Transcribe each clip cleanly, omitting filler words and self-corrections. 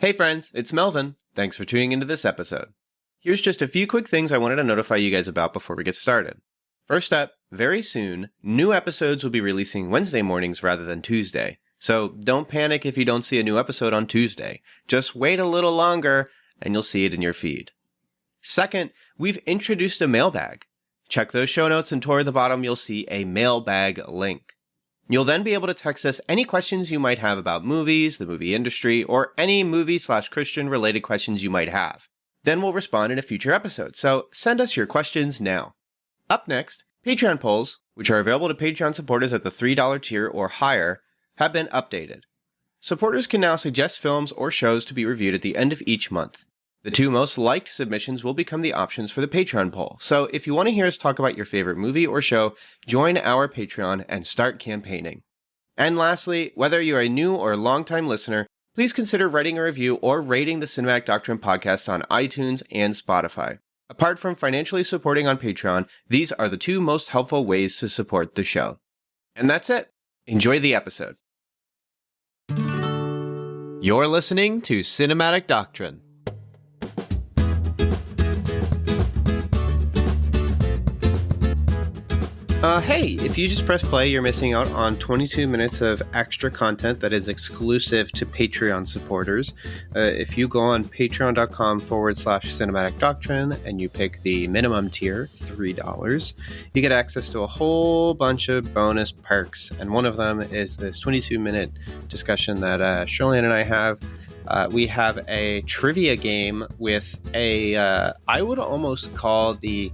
Hey friends, it's Melvin. Thanks for tuning into this episode. Here's just a few quick things I wanted to notify you guys about before we get started. First up, very soon, new episodes will be releasing Wednesday mornings rather than Tuesday. So don't panic if you don't see a new episode on Tuesday. Just wait a little longer and you'll see it in your feed. Second, we've introduced a mailbag. Check those show notes and toward the bottom you'll see a mailbag link. You'll then be able to text us any questions you might have about movies, the movie industry, or any movie/Christian related questions you might have. Then we'll respond in a future episode, so send us your questions now. Up next, Patreon polls, which are available to Patreon supporters at the $3 tier or higher, have been updated. Supporters can now suggest films or shows to be reviewed at the end of each month. The two most liked submissions will become the options for the Patreon poll. So if you want to hear us talk about your favorite movie or show, join our Patreon and start campaigning. And lastly, whether you're a new or longtime listener, please consider writing a review or rating the Cinematic Doctrine podcast on iTunes and Spotify. Apart from financially supporting on Patreon, these are the two most helpful ways to support the show. And that's it. Enjoy the episode. You're listening to Cinematic Doctrine. Hey, if you just press play, you're missing out on 22 minutes of extra content that is exclusive to Patreon supporters. If you go on patreon.com/cinematic doctrine and you pick the minimum tier, $3, you get access to a whole bunch of bonus perks. And one of them is this 22-minute discussion that Shirleon and I have. We have a trivia game with I would almost call the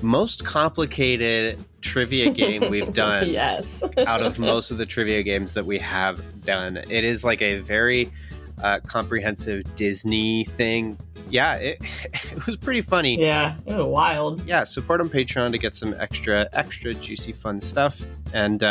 most complicated trivia game we've done. Yes. Out of most of the trivia games that we have done. It is like a very comprehensive Disney thing. Yeah, it was pretty funny. Yeah, it was wild. Yeah, support on Patreon to get some extra juicy fun stuff. And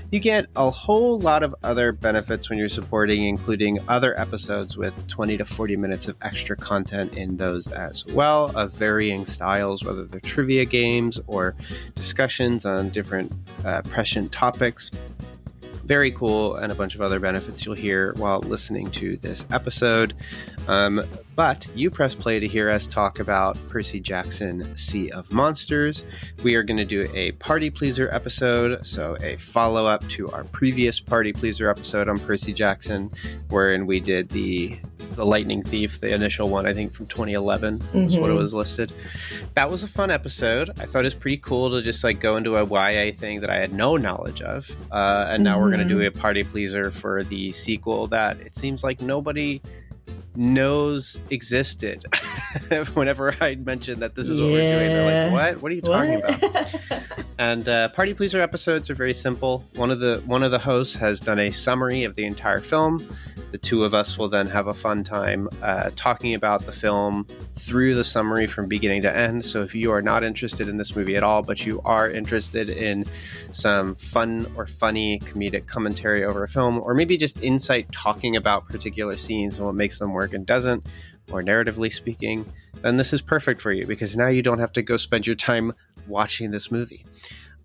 you get a whole lot of other benefits when you're supporting, including other episodes with 20 to 40 minutes of extra content in those as well, of varying styles, whether they're trivia games or discussions on different prescient topics. Very cool, and a bunch of other benefits you'll hear while listening to this episode. But you press play to hear us talk about Percy Jackson, Sea of Monsters. We are going to do a Party Pleaser episode, so a follow-up to our previous Party Pleaser episode on Percy Jackson, wherein we did the Lightning Thief, the initial one, I think from 2011 is what it was listed. That was a fun episode. I thought it was pretty cool to just like go into a YA thing that I had no knowledge of. And now we're going to do a Party Pleaser for the sequel that it seems like nobody knows existed. Whenever I mentioned that this is what we're doing, they're like, what are you talking about? And Party Pleaser episodes are very simple. One of the hosts has done a summary of the entire film. The two of us will then have a fun time talking about the film through the summary from beginning to end. So if you are not interested in this movie at all, but you are interested in some fun or funny comedic commentary over a film, or maybe just insight talking about particular scenes and what makes them work and doesn't, or narratively speaking, then this is perfect for you, because now you don't have to go spend your time watching this movie.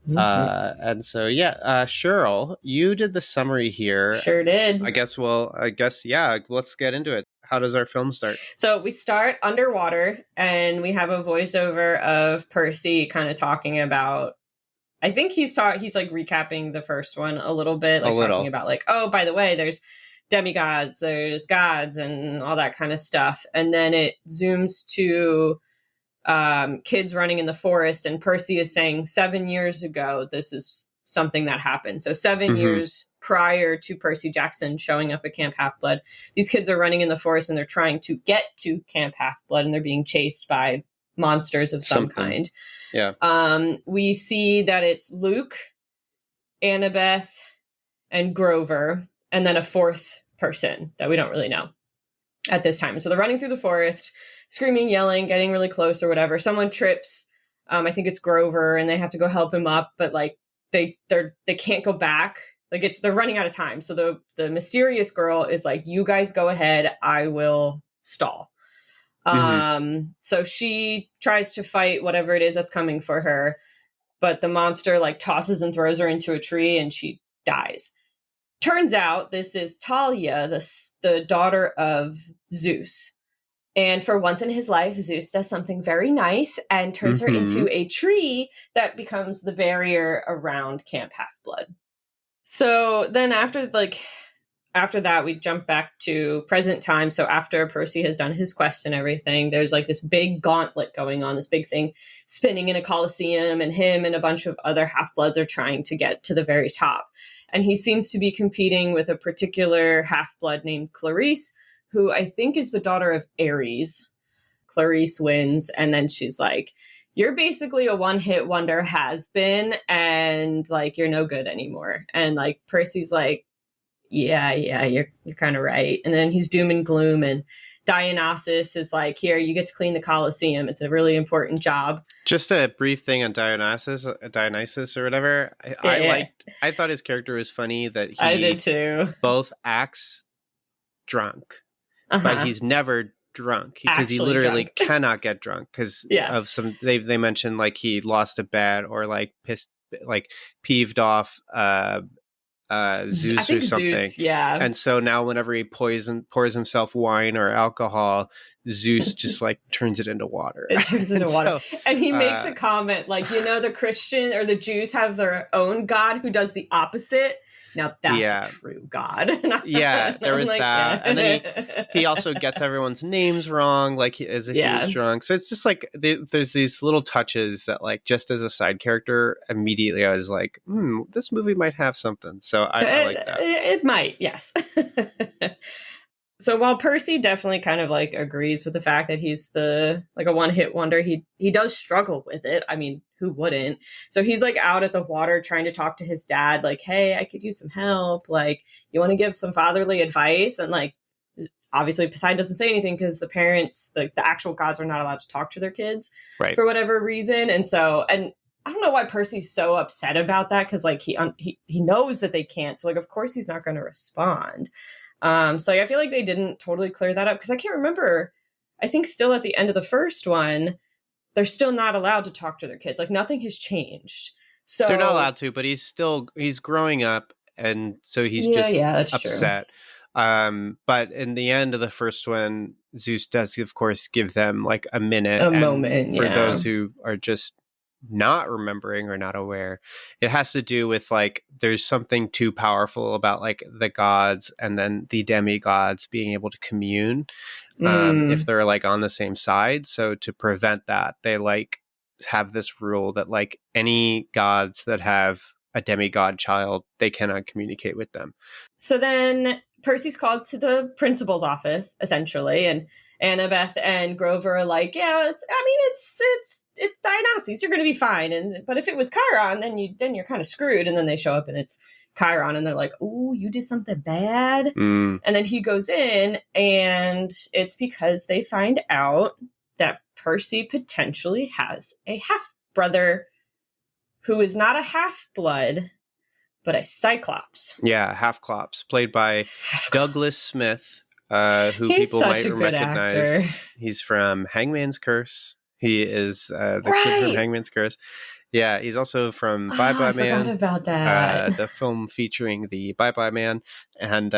And so, Cheryl, you did the summary here. Sure did. I guess, let's get into it. How does our film start? So we start underwater, and we have a voiceover of Percy kind of talking about, I think he's like recapping the first one a little bit, like talking about like, oh, by the way, there's demigods, there's gods, and all that kind of stuff. And then it zooms to kids running in the forest, and Percy is saying 7 years ago this is something that happened. So 7 years prior to Percy Jackson showing up at Camp Half-Blood, these kids are running in the forest and they're trying to get to Camp Half-Blood, and they're being chased by monsters of some kind. We see that it's Luke, Annabeth, and Grover, and then a fourth person that we don't really know at this time. So they're running through the forest, screaming, yelling, getting really close or whatever. Someone trips. I think it's Grover, and they have to go help him up, but like they can't go back. Like they're running out of time. So the mysterious girl is like, you guys go ahead, I will stall. So she tries to fight whatever it is that's coming for her, but the monster like tosses and throws her into a tree and she dies. turns out this is Talia, the daughter of Zeus. And for once in his life, Zeus does something very nice and turns her into a tree that becomes the barrier around Camp Half-Blood. So then after that, we jump back to present time. So after Percy has done his quest and everything, there's like this big gauntlet going on, this big thing spinning in a coliseum, and him and a bunch of other half-bloods are trying to get to the very top. And he seems to be competing with a particular half-blood named Clarice, who I think is the daughter of Ares. Clarice wins, and then she's like, you're basically a one-hit wonder has been, and like, you're no good anymore. And like, Percy's like, yeah, you're kind of right. And then he's doom and gloom, and Dionysus is like, here, you get to clean the Colosseum. It's a really important job. Just a brief thing on Dionysus or whatever. I thought his character was funny, that I did too. Both acts drunk, but he's never drunk because he literally cannot get drunk because of some. They mentioned like he lost a bet or like peeved off Zeus or something. Zeus, yeah. And so now whenever he pours himself wine or alcohol, Zeus just like turns it into water. It turns into water. So, and he makes a comment like, the Christian or the Jews have their own God who does the opposite. Now that's a true God. There was like, that. And then he also gets everyone's names wrong, like as if he was drunk. So it's just like there's these little touches that, like, just as a side character, immediately I was like, this movie might have something. So I like that. It might, yes. So while Percy definitely kind of like agrees with the fact that he's a one-hit wonder, he does struggle with it. I mean, who wouldn't? So he's like out at the water trying to talk to his dad, like, hey, I could use some help. Like, you want to give some fatherly advice? And like, obviously Poseidon doesn't say anything because the parents, the actual gods, are not allowed to talk to their kids for whatever reason. And I don't know why Percy's so upset about that, because like he knows that they can't. So like, of course he's not going to respond. So I feel like they didn't totally clear that up, because I can't remember. I think still at the end of the first one, they're still not allowed to talk to their kids. Like, nothing has changed. So they're not allowed to, but he's growing up, and so he's just upset. True. But in the end of the first one, Zeus does, of course, give them like a moment for those who are just not remembering or not aware. It has to do with like there's something too powerful about like the gods and then the demigods being able to commune if they're like on the same side. So to prevent that, they like have this rule that like any gods that have a demigod child, they cannot communicate with them. So then Percy's called to the principal's office, essentially, and Annabeth and Grover are like, it's Dionysus, you're going to be fine. But if it was Chiron, then you're kind of screwed. And then they show up and it's Chiron, and they're like, "Ooh, you did something bad." And then he goes in, and it's because they find out that Percy potentially has a half brother who is not a half blood, but a cyclops. Yeah, half-clops, played by Douglas Smith, who people might recognize. He's from Hangman's Curse. He is the kid from Hangman's Curse. Yeah, he's also from Bye Bye Man. I forgot about that. The film featuring the Bye Bye Man. And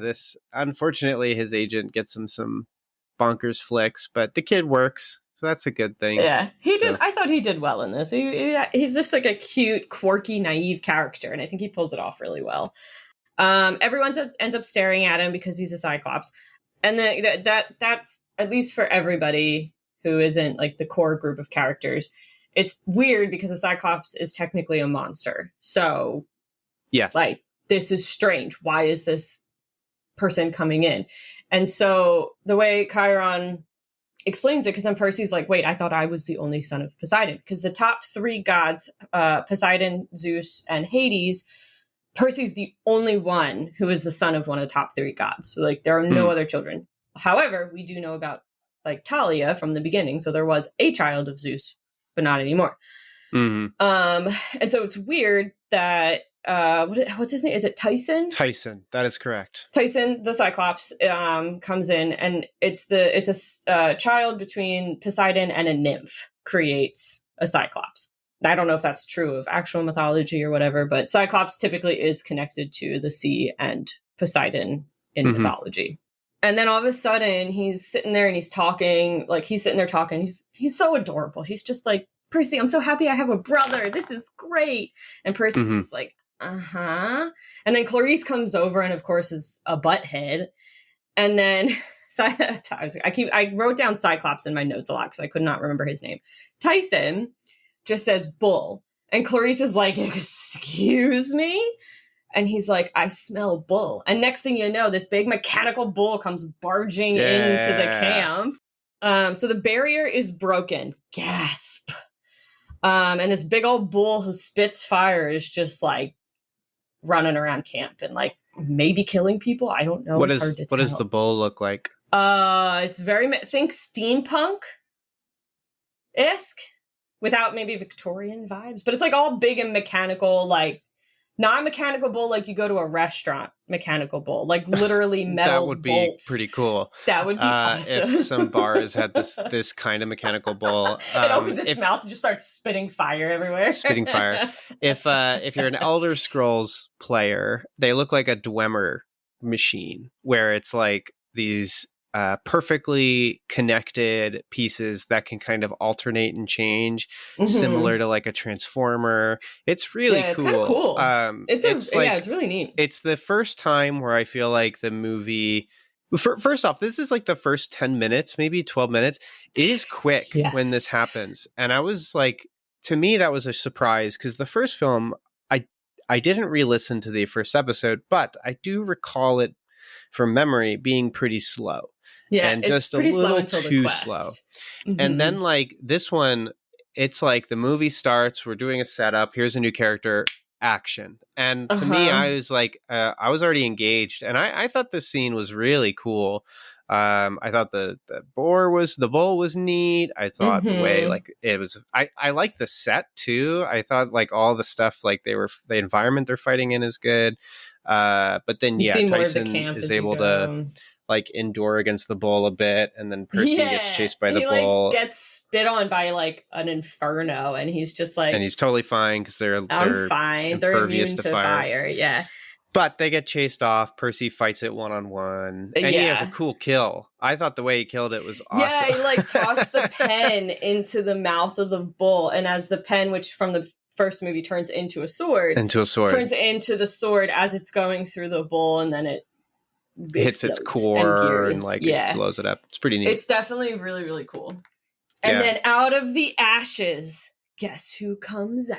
this, unfortunately, his agent gets him some bonkers flicks, but the kid works. So that's a good thing. Yeah, he did. I thought he did well in this. He's just like a cute, quirky, naive character, and I think he pulls it off really well. Everyone ends up staring at him because he's a cyclops, and that's at least for everybody who isn't like the core group of characters. It's weird because a cyclops is technically a monster. So, yes, like, this is strange. Why is this person coming in? And so the way Chiron explains it, because then Percy's like, wait, I thought I was the only son of Poseidon, because the top three gods, Poseidon, Zeus, and Hades, Percy's the only one who is the son of one of the top three gods. So like, there are no other children. However, we do know about like Talia from the beginning, so there was a child of Zeus, but not anymore. And so it's weird that what's his name? Is it Tyson? Tyson, that is correct. Tyson, the Cyclops, comes in, and it's a child between Poseidon and a nymph creates a Cyclops. I don't know if that's true of actual mythology or whatever, but Cyclops typically is connected to the sea and Poseidon in mythology. And then all of a sudden he's sitting there and he's talking, like he's sitting there talking. He's so adorable. He's just like, Percy, I'm so happy I have a brother. This is great. And Percy's just like, uh-huh. And then Clarice comes over and of course is a butthead. And then I wrote down Cyclops in my notes a lot because I could not remember his name. Tyson just says bull. And Clarice is like, excuse me? And he's like, I smell bull. And next thing you know, this big mechanical bull comes barging into the camp. So the barrier is broken. Gasp. And this big old bull who spits fire is just like running around camp and like maybe killing people. I don't know. What does the bull look like? It's think steampunk-esque without maybe Victorian vibes, but it's like all big and mechanical, like not mechanical bull like you go to a restaurant mechanical bull, like literally metal. That would be bolts. pretty cool. That would be awesome. If some bars had this kind of mechanical bull. It opens its mouth and just starts spitting fire everywhere. Spitting fire. If you're an Elder Scrolls player, they look like a Dwemer machine, where it's like these perfectly connected pieces that can kind of alternate and change, similar to like a transformer. It's really cool. It's kind of cool. It's really neat. It's the first time where I feel like the movie. First off, this is like the first 10 minutes, maybe 12 minutes. It is quick when this happens, and I was like, to me, that was a surprise because the first film, I didn't re-listen to the first episode, but I do recall it from memory being pretty slow. Yeah, and just a little too slow. And then like this one, it's like the movie starts, we're doing a setup, here's a new character, action. And to me, I was like, I was already engaged, and I thought this scene was really cool. I thought the bull was neat. I thought the way like it was, I like the set too. I thought like all the stuff, like the environment they're fighting in is good. But then Tyson is able to like endure against the bull a bit, and then Percy gets chased by the bull. Like, gets spit on by like an inferno, and he's just like, and he's totally fine because they're fine. They're immune to fire. Yeah. But they get chased off. Percy fights it one-on-one. And he has a cool kill. I thought the way he killed it was awesome. Yeah, he like tossed the pen into the mouth of the bull. And as the pen, which from the first movie turns into a sword. Turns into the sword as it's going through the bull. And then it hits its core and like it blows it up. It's pretty neat. It's definitely really, really cool. And then out of the ashes, guess who comes out?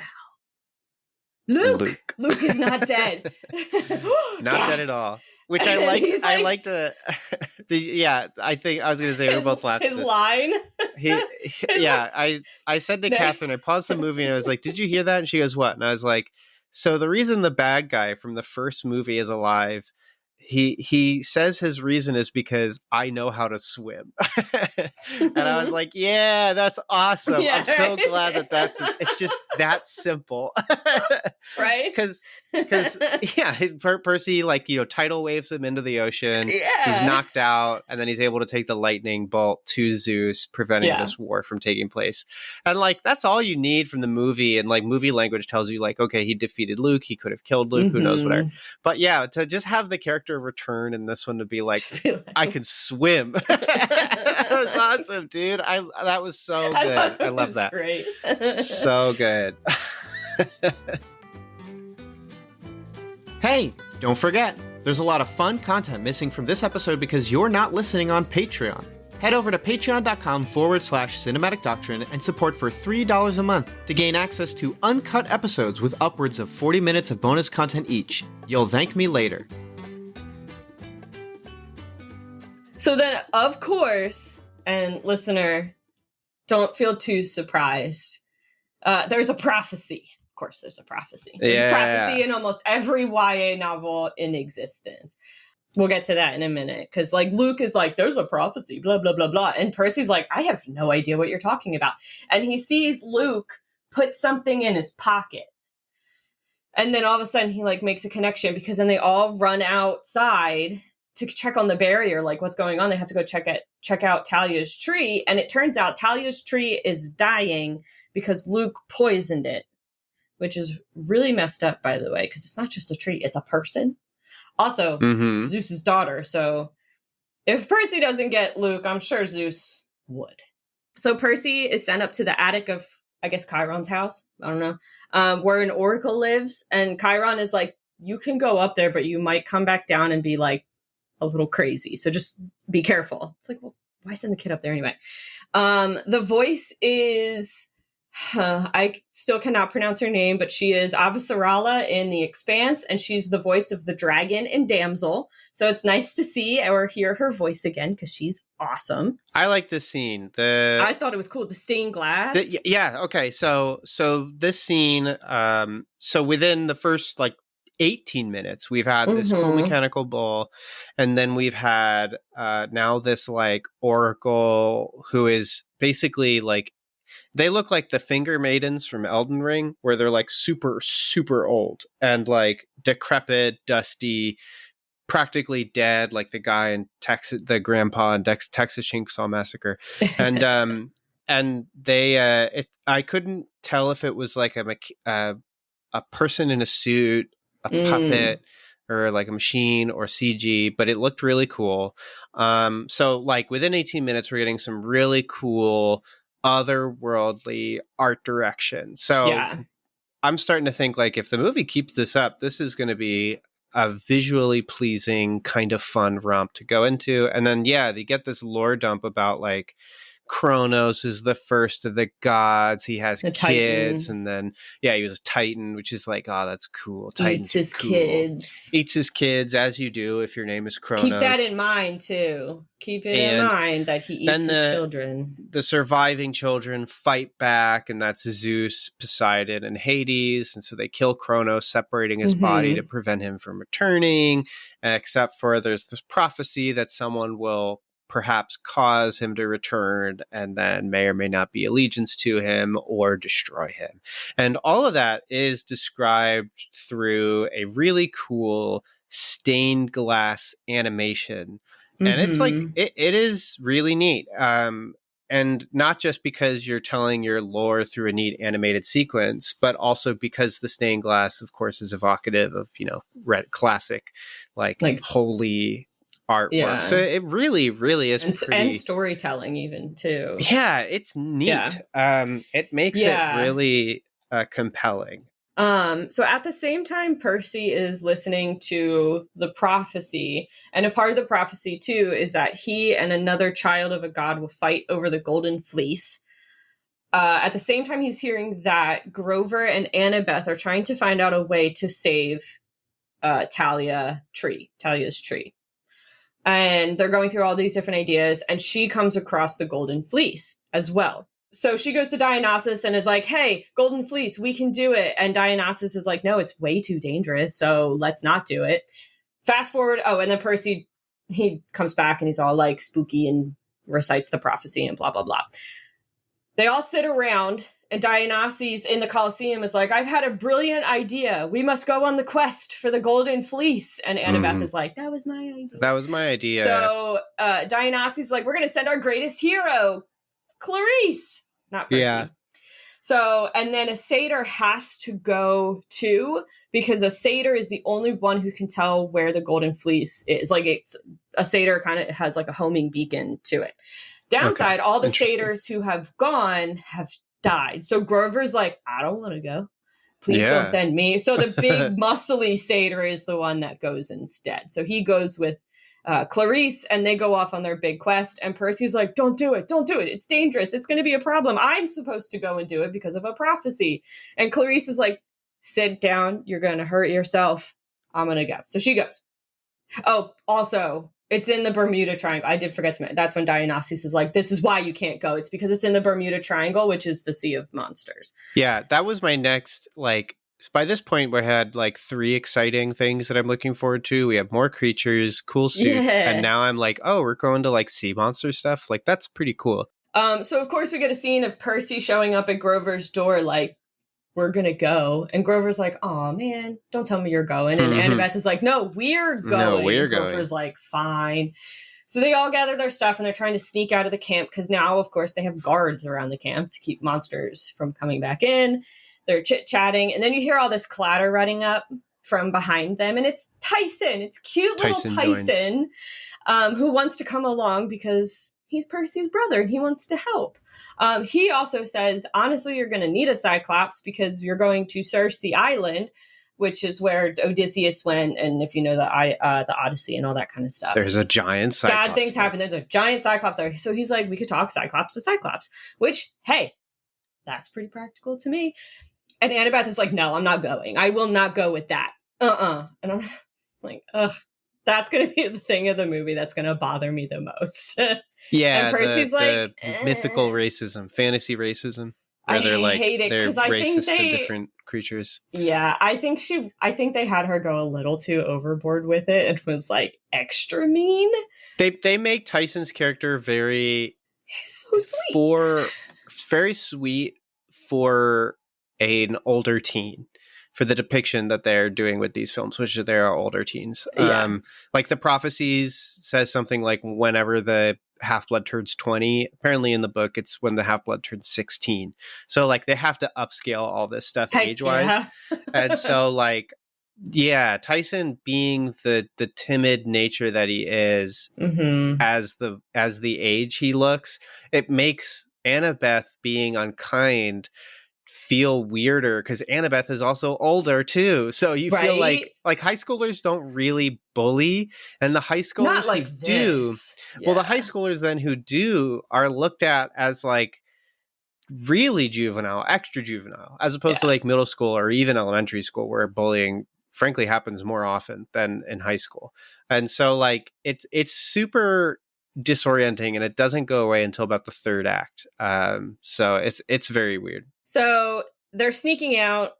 Luke. Luke is not dead. Not dead at all. Which I like. I liked I think I was going to say we're both laughing. His line. I said to Catherine, I paused the movie and I was like, "Did you hear that?" And she goes, "What?" And I was like, "So the reason the bad guy from the first movie is alive." He says his reason is because I know how to swim. And I was like, yeah, that's awesome. Yeah, I'm so glad it's just that simple. Right? Because Percy, like, tidal waves him into the ocean. Yeah. He's knocked out, and then he's able to take the lightning bolt to Zeus, preventing this war from taking place. And like, that's all you need from the movie. And like, movie language tells you like, okay, he defeated Luke. He could have killed Luke. Who knows, whatever. But yeah, to just have the character return in this one to be like, I can swim. That was awesome, dude. That was so good. I love that. Great. So good. Hey, don't forget, there's a lot of fun content missing from this episode because you're not listening on Patreon. Head over to patreon.com/cinematic doctrine and support for $3 a month to gain access to uncut episodes with upwards of 40 minutes of bonus content each. You'll thank me later. So then, of course, and listener, don't feel too surprised. There's a prophecy. Of course, there's a prophecy. There's a prophecy in almost every YA novel in existence. We'll get to that in a minute. Because, like, Luke is like, there's a prophecy, blah, blah, blah, blah. And Percy's like, I have no idea what you're talking about. And he sees Luke put something in his pocket. And then all of a sudden, he, like, makes a connection. Because then they all run outside. to check on the barrier, like what's going on. They have to go check out Talia's tree. And it turns out Talia's tree is dying because Luke poisoned it, which is really messed up, by the way, because it's not just a tree, it's a person. Also, Zeus's daughter. So if Percy doesn't get Luke, I'm sure Zeus would. So Percy is sent up to the attic of, I guess, Chiron's house. I don't know. Where an oracle lives. And Chiron is like, you can go up there, but you might come back down and be like a little crazy. So just be careful. It's like, well, why send the kid up there anyway? The voice is, I still cannot pronounce her name, but she is Avasarala in The Expanse, and she's the voice of the dragon in Damsel. So it's nice to see or hear her voice again because she's awesome. I like this scene. I thought it was cool. The stained glass. Yeah. Okay. So this scene. So within the first 18 minutes, we've had this cool mechanical bull, and then we've had now this oracle who is basically they look like the finger maidens from Elden Ring, where they're super, super old and decrepit, dusty, practically dead, like the guy in Texas, the grandpa in Texas Chainsaw Massacre. And and they I couldn't tell if it was a person in a suit, a puppet, or a machine or CG, but it looked really cool. So within 18 minutes, we're getting some really cool otherworldly art direction. So yeah. I'm starting to think if the movie keeps this up, this is going to be a visually pleasing kind of fun romp to go into. And then they get this lore dump about Kronos is the first of the gods. He has kids, and then he was a Titan, which is oh, that's cool. Titans eats his kids, as you do if your name is Kronos. Keep that in mind too. Keep it in mind that he eats his children. The surviving children fight back, and that's Zeus, Poseidon, and Hades, and so they kill Kronos, separating his body to prevent him from returning. Except for there's this prophecy that someone will perhaps cause him to return, and then may or may not be allegiance to him or destroy him. And all of that is described through a really cool stained glass animation. And it's it is really neat. And not just because you're telling your lore through a neat animated sequence, but also because the stained glass, of course, is evocative of, red classic, holy artwork. Yeah. So it really, really is pretty... And storytelling even, too. Yeah, it's neat. Yeah. It makes it really compelling. So at the same time, Percy is listening to the prophecy, and a part of the prophecy, too, is that he and another child of a god will fight over the golden fleece. At the same time, he's hearing that Grover and Annabeth are trying to find out a way to save Talia's tree. And they're going through all these different ideas, and she comes across the golden fleece as well. So she goes to Dionysus and is like, hey, golden fleece, we can do it. And Dionysus is like, no, it's way too dangerous, so let's not do it. Fast forward. Oh, and then Percy, he comes back and he's all spooky and recites the prophecy and blah, blah, blah. They all sit around, and Dionysus in the Colosseum is like, I've had a brilliant idea. We must go on the quest for the golden fleece. And Annabeth is like, that was my idea. That was my idea. So Dionysus is like, we're going to send our greatest hero, Clarice. Not Percy. Yeah. So, and then a satyr has to go too, because a satyr is the only one who can tell where the golden fleece is. It's a satyr kind of has a homing beacon to it. Downside, all the satyrs who have gone have died. So Grover's like, I don't want to go. Please don't send me. So the big muscly satyr is the one that goes instead. So he goes with Clarice, and they go off on their big quest. And Percy's like, don't do it. It's dangerous. It's going to be a problem. I'm supposed to go and do it because of a prophecy. And Clarice is like, sit down. You're going to hurt yourself. I'm going to go. So she goes. Oh, also, it's in the Bermuda Triangle. I did forget to mention. That's when Dionysus is like, this is why you can't go. It's because it's in the Bermuda Triangle, which is the Sea of Monsters. Yeah, that was my next, by this point, we had 3 exciting things that I'm looking forward to. We have more creatures, cool suits, and now I'm like, oh, we're going to sea monster stuff. That's pretty cool. So of course we get a scene of Percy showing up at Grover's door, we're going to go. And Grover's like, oh man, don't tell me you're going. And Annabeth is like, no, we're going. No, we're and Grover's like, fine. So they all gather their stuff and they're trying to sneak out of the camp because now, of course, they have guards around the camp to keep monsters from coming back in. They're chit-chatting. And then you hear all this clatter running up from behind them. And it's Tyson. It's cute little Tyson who wants to come along because he's Percy's brother and he wants to help. He also says, honestly, you're going to need a cyclops because you're going to Circe Island, which is where Odysseus went. And if you know the Odyssey and all that kind of stuff. There's a giant cyclops. Bad things happen. There's a giant cyclops there. So he's like, we could talk cyclops to cyclops, which, hey, that's pretty practical to me. And Annabeth is like, no, I'm not going. I will not go with that. And I'm like, ugh. That's going to be the thing of the movie that's going to bother me the most. Yeah, and Percy's the mythical racism, fantasy racism, where they're like they're racist to different creatures. Yeah, I think they had her go a little too overboard with it and was like extra mean. They make Tyson's character he's so sweet. Very sweet for an older teen. For the depiction that they're doing with these films, which they are older teens. Yeah. Like the Prophecies says something like whenever the half-blood turns 20, apparently in the book, it's when the half-blood turns 16. So like they have to upscale all this stuff age-wise. Yeah. And so like, yeah, Tyson being the timid nature that he is as the age he looks, it makes Annabeth being unkind feel weirder because Annabeth is also older too. So you feel like high schoolers don't really bully, and the high schoolers who do, well, the high schoolers then who do are looked at as like really juvenile, extra juvenile, as opposed to like middle school or even elementary school where bullying frankly happens more often than in high school. And so like it's super disorienting and it doesn't go away until about the third act. So it's very weird. So they're sneaking out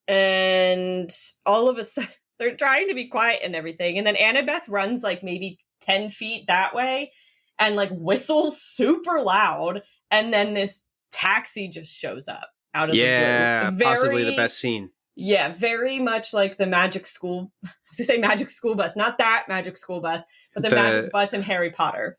and all of a sudden they're trying to be quiet and everything. And then Annabeth runs like maybe 10 feet that way and like whistles super loud. And then this taxi just shows up out of the blue. Yeah, possibly the best scene. Yeah, very much like the Magic School. I was going to say Magic School Bus, not that Magic School Bus, but the Magic Bus in Harry Potter.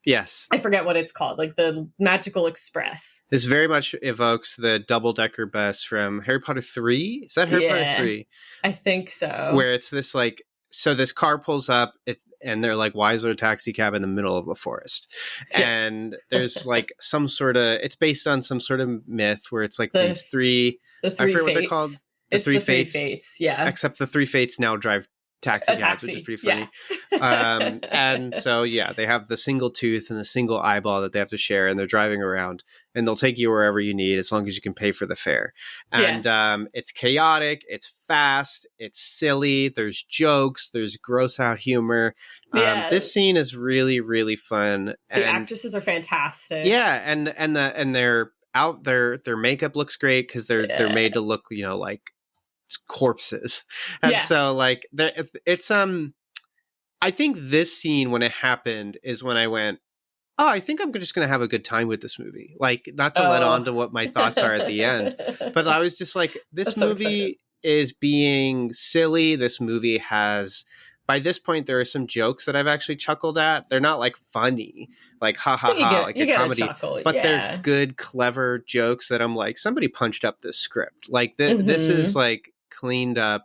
Yes. I forget what it's called, like the Magical Express. This very much evokes the double-decker bus from Harry Potter 3. Is that Harry Potter 3? I think so. Where it's this like, so this car pulls up, and they're like, why is there a taxi cab in the middle of the forest? And there's like some sort of, it's based on some sort of myth where it's like these three, I forget what they're called. The three fates. Yeah. Except the three fates now drive taxi cabs, which is pretty funny. Yeah. And so, yeah, they have the single tooth and the single eyeball that they have to share, and they're driving around, and they'll take you wherever you need as long as you can pay for the fare. And it's chaotic, it's fast, it's silly, there's jokes, there's gross out humor. This scene is really, really fun. The actresses are fantastic. Yeah, and they're out there, their makeup looks great because they're made to look, you know, like corpses. And so like it's I think this scene when it happened is when I went, oh, I think I'm just gonna have a good time with this movie. Like, not to let on to what my thoughts are at the end, but I was just like, this movie is being silly. This movie has, by this point, there are some jokes that I've actually chuckled at. They're not like funny, like ha ha ha, like a comedy, but they're good, clever jokes that I'm like, somebody punched up this script. Like this is like cleaned up.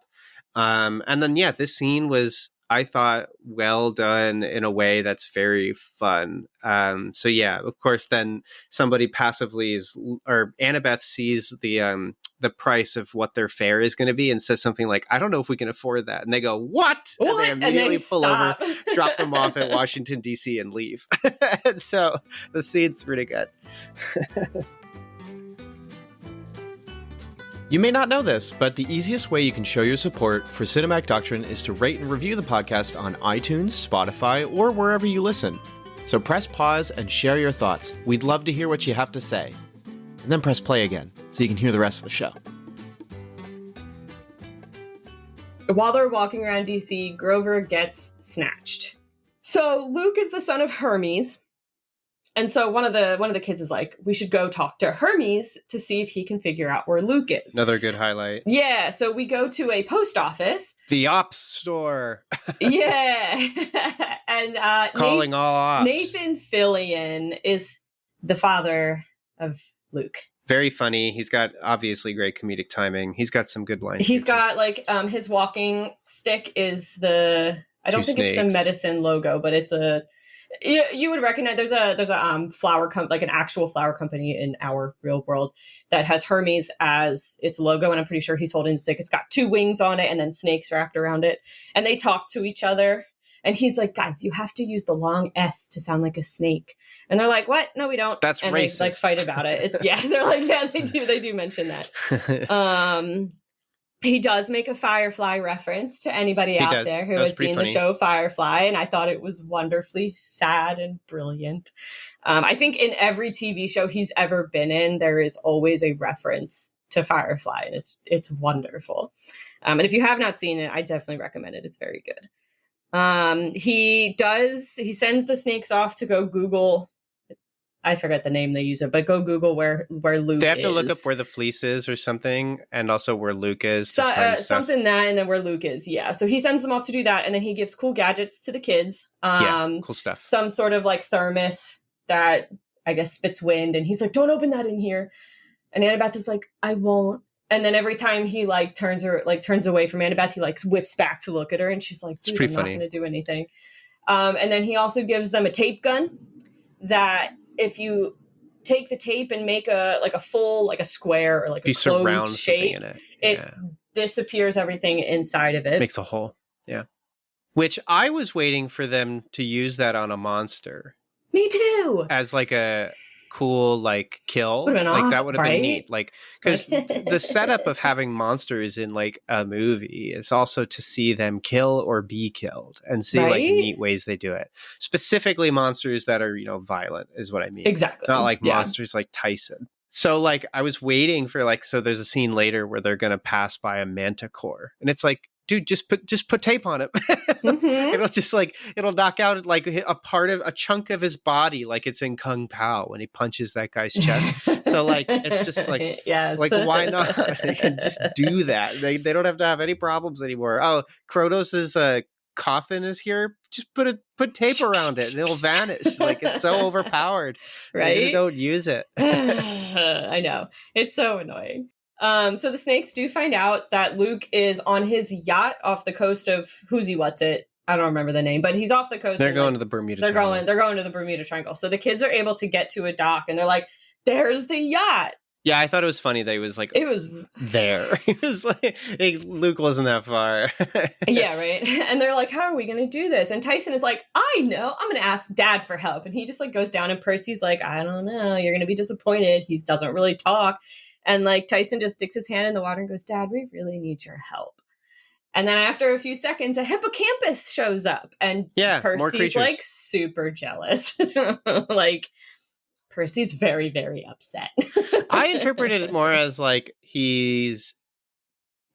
And then, this scene was, I thought, well done in a way that's very fun. So of course, then somebody passively or Annabeth sees the price of what their fare is going to be and says something like, I don't know if we can afford that. And they go, what? And they immediately pull over, drop them off at Washington, D.C. and leave. And so the scene's pretty good. You may not know this, but the easiest way you can show your support for Cinematic Doctrine is to rate and review the podcast on iTunes, Spotify, or wherever you listen. So press pause and share your thoughts. We'd love to hear what you have to say. And then press play again so you can hear the rest of the show. While they're walking around DC, Grover gets snatched. So Luke is the son of Hermes, And so one of the kids is like, we should go talk to Hermes to see if he can figure out where Luke is. Another good highlight. Yeah. So we go to a post office. The ops store. Yeah. And calling all ops. Nathan Fillion is the father of Luke. Very funny. He's got obviously great comedic timing. He's got some good lines. He's got like his walking stick is I don't think it's the medicine logo, but it's you would recognize there's a flower like an actual flower company in our real world that has Hermes as its logo, and I'm pretty sure he's holding the stick. It's got 2 wings on it and then snakes wrapped around it, and they talk to each other. And he's like, guys, you have to use the long S to sound like a snake. And they're like, what? No, we don't. That's and racist. They like fight about it. It's they're like, yeah, they do mention that. He does make a Firefly reference to anybody out there who has seen the show Firefly, and I thought it was wonderfully sad and brilliant. I think in every TV show he's ever been in, there is always a reference to Firefly, and it's wonderful. And if you have not seen it, I definitely recommend it. It's very good. He sends the snakes off to go Google. I forget the name they use it, but go Google where Luke is. They have to look up where the fleece is or something, and also where Luke is. Something that, and then where Luke is. Yeah. So he sends them off to do that, and then he gives cool gadgets to the kids. Cool stuff. Some sort of like thermos that I guess spits wind, and he's like, "Don't open that in here." And Annabeth is like, "I won't." And then every time he turns away from Annabeth, he whips back to look at her, and she's like, "Dude, I'm not going to do anything." And then he also gives them a tape gun that if you take the tape and make a full a square or a closed shape, it disappears everything inside of it. Makes a hole. Yeah. Which I was waiting for them to use that on a monster. Me too. As a cool kill, that would have been neat, because the setup of having monsters in a movie is also to see them kill or be killed and see neat ways they do it, specifically monsters that are violent is what I mean. Exactly. Not monsters like Tyson. So I was waiting for so there's a scene later where they're gonna pass by a manticore, and it's dude, just put tape on it. Mm-hmm. It'll just it'll knock out a chunk of his body, like it's in Kung Pao when he punches that guy's chest. So it's just yes. Why not? They can just do that. They don't have to have any problems anymore. Oh, Kronos' coffin is here. Just put tape around it and it'll vanish. It's so overpowered. Right? They just don't use it. I know. It's so annoying. So the snakes do find out that Luke is on his yacht off the coast of What's-It. I don't remember the name, but he's off the coast. They're going to the Bermuda Triangle. They're going to the Bermuda Triangle. So the kids are able to get to a dock, and they're like, "There's the yacht." Yeah, I thought it was funny that he was it was there. He was Luke wasn't that far. Yeah, right. And they're like, "How are we going to do this?" And Tyson is like, "I know. I'm going to ask Dad for help." And he just goes down, and Percy's like, "I don't know. You're going to be disappointed." He doesn't really talk. And Tyson just sticks his hand in the water and goes, "Dad, we really need your help." And then after a few seconds, a hippocampus shows up, and Percy's super jealous. Percy's very, very upset. I interpreted it more as he's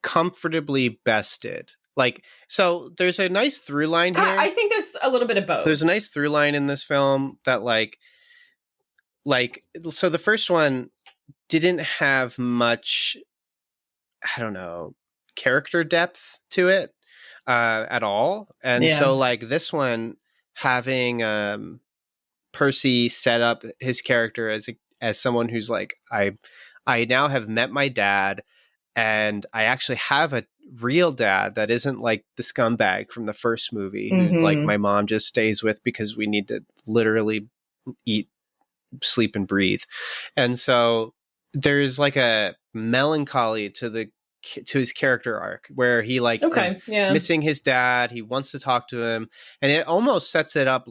comfortably bested. So there's a nice through line here. I think there's a little bit of both. There's a nice through line in this film that so the first one didn't have much, I don't know, character depth to it at all. And so this one, having Percy set up his character as someone who's I now have met my dad, and I actually have a real dad that isn't the scumbag from the first movie, who my mom just stays with because we need to literally eat, sleep, and breathe. And so there's a melancholy to his character arc where he is missing his dad. He wants to talk to him, and it almost sets it up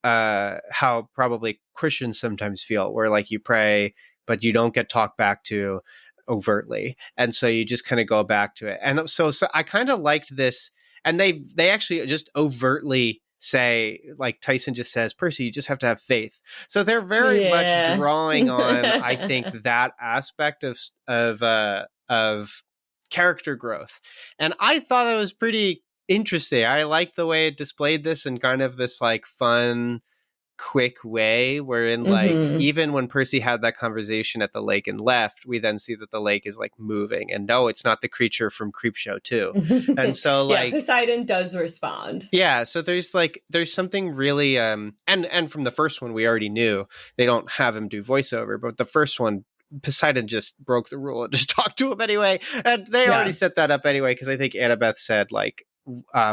how probably Christians sometimes feel, where you pray but you don't get talked back to overtly, and so you just kind of go back to it. And so I kind of liked this, and they actually just overtly say, Tyson just says, "Percy, you just have to have faith." So they're very much drawing on, I think, that aspect of character growth. And I thought it was pretty interesting. I liked the way it displayed this in kind of this fun quick way wherein like even when Percy had that conversation at the lake and left, we then see that the lake is like moving, and no, it's not the creature from Creepshow 2. And so like Poseidon does respond. Yeah, so there's something really and from the first one we already knew they don't have him do voiceover, but the first one Poseidon just broke the rule and just talked to him anyway, and they already set that up anyway, because I think Annabeth said like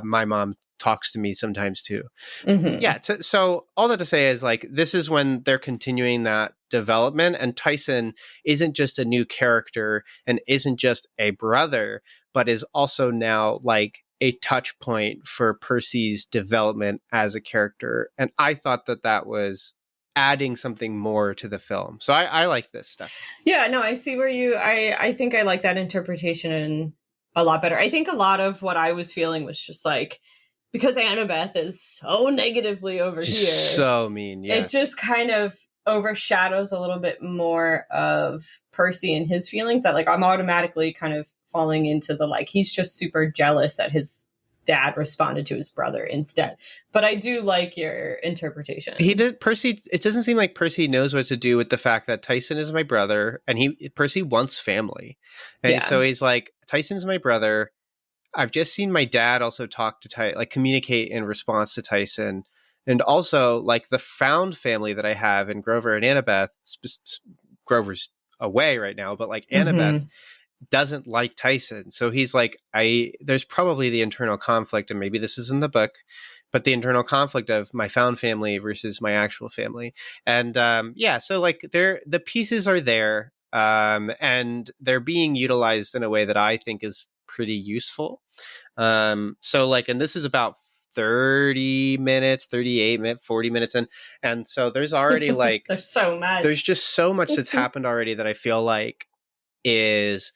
my mom talks to me sometimes too. Yeah, so all that to say is like this is when they're continuing that development, and Tyson isn't just a new character and isn't just a brother, but is also now like a touch point for Percy's development as a character, and I thought that was adding something more to the film. So I like this stuff. Yeah, no, I see where I think I like that interpretation a lot better. I think a lot of what I was feeling was just like, because Annabeth is so negatively over here. So mean, yeah. It just kind of overshadows a little bit more of Percy and his feelings, that like I'm automatically kind of falling into the like, he's just super jealous that his dad responded to his brother instead. But I do like your interpretation. Percy, it doesn't seem like Percy knows what to do with the fact that Tyson is my brother, and Percy wants family. And so he's like, Tyson's my brother. I've just seen my dad also talk to Tyson, like communicate in response to Tyson. And also like the found family that I have in Grover and Annabeth, Grover's away right now, but like Annabeth doesn't like Tyson. So he's like, there's probably the internal conflict, and maybe this is in the book, but the internal conflict of my found family versus my actual family. And so like the pieces are there, and they're being utilized in a way that I think is pretty useful. So like, and this is about 30 minutes, 38 minutes, 40 minutes in. And so there's already like, there's so much. There's just so much that's happened already that I feel like is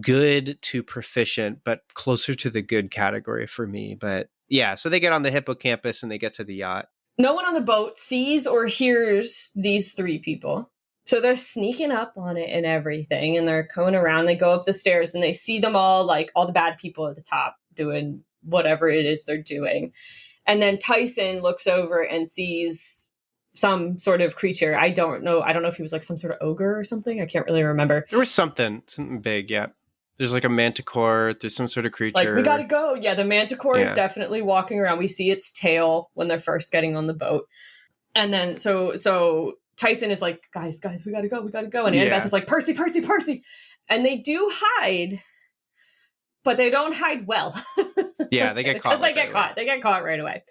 good to proficient, but closer to the good category for me. But yeah, so they get on the hippocampus and they get to the yacht. No one on the boat sees or hears these three people. So they're sneaking up on it and everything, and they're going around. They go up the stairs and they see them all, like all the bad people at the top doing whatever it is they're doing. And then Tyson looks over and sees some sort of creature. I don't know if he was like some sort of ogre or something. I can't really remember. There was something big, yeah. There's like a manticore. There's some sort of creature. Like, we gotta go. Yeah, the manticore is definitely walking around. We see its tail when they're first getting on the boat. And then so Tyson is like, guys, we gotta go. And Annabeth is like, Percy. And they do hide, but they don't hide well. Yeah, they get caught. Because they get caught right away.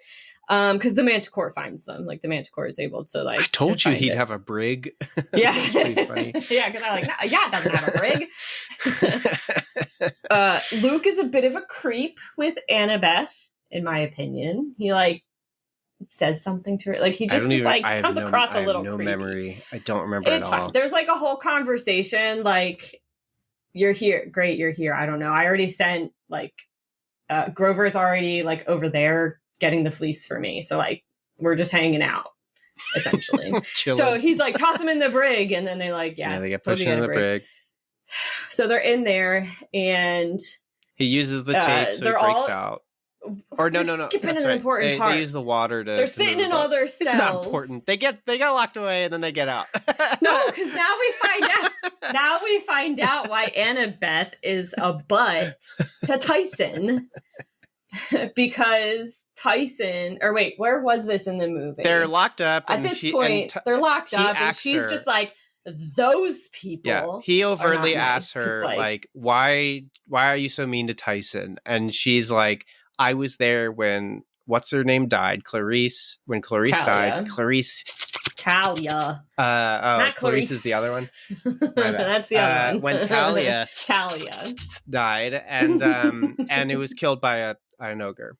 Because the manticore finds them. Like, the manticore is able to like. I told you he'd have a brig. Yeah, it's pretty funny. Yeah, because I'm like, it doesn't have a brig. Luke is a bit of a creep with Annabeth, in my opinion. He like says something to her, like he just comes across a little. I have no creepy. Memory. I don't remember it's at all. Fine. There's like a whole conversation, like, you're here, great, you're here. I don't know. I already sent like Grover's already like over there getting the fleece for me, so like we're just hanging out essentially. So he's like, toss him in the brig, and then they like they get pushed in the brig. So they're in there, and he uses the tape, so it breaks out. Or no. Skipping an important part. They use the water to. They're sitting in all their cells. It's not important. They get locked away and then they get out. No, because now we find out. Now we find out why Annabeth is a butt to Tyson. Because Tyson, or wait, where was this in the movie? They're locked up. At this point, they're locked up, and she's just like, those people. Yeah, he overtly asks her, like, why are you so mean to Tyson? And she's like, I was there when, what's her name died? Clarice. When Clarice died. Clarice. Talia. Not Clarice is the other one. That's the other one. When Talia died, and it was killed by an ogre.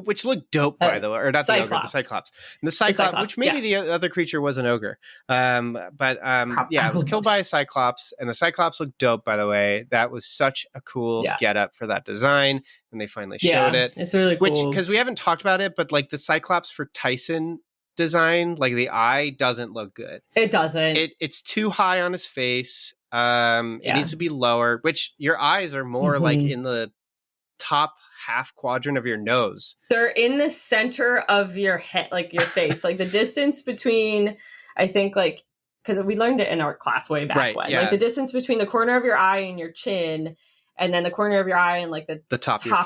Which looked dope, by the way, or not Cyclops. The ogre, the Cyclops. And the Cyclops, which maybe the other creature was an ogre. It was killed by a Cyclops, and the Cyclops looked dope, by the way. That was such a cool getup for that design, and they finally showed it. It's really cool. Because we haven't talked about it, but like the Cyclops for Tyson design, like the eye doesn't look good. It doesn't. It's too high on his face. It needs to be lower, which your eyes are more like in the top half quadrant of your nose. They're in the center of your head, like your face, like the distance between, I think, like, because we learned it in art class way back when, like the distance between the corner of your eye and your chin, and then the corner of your eye and like the top of your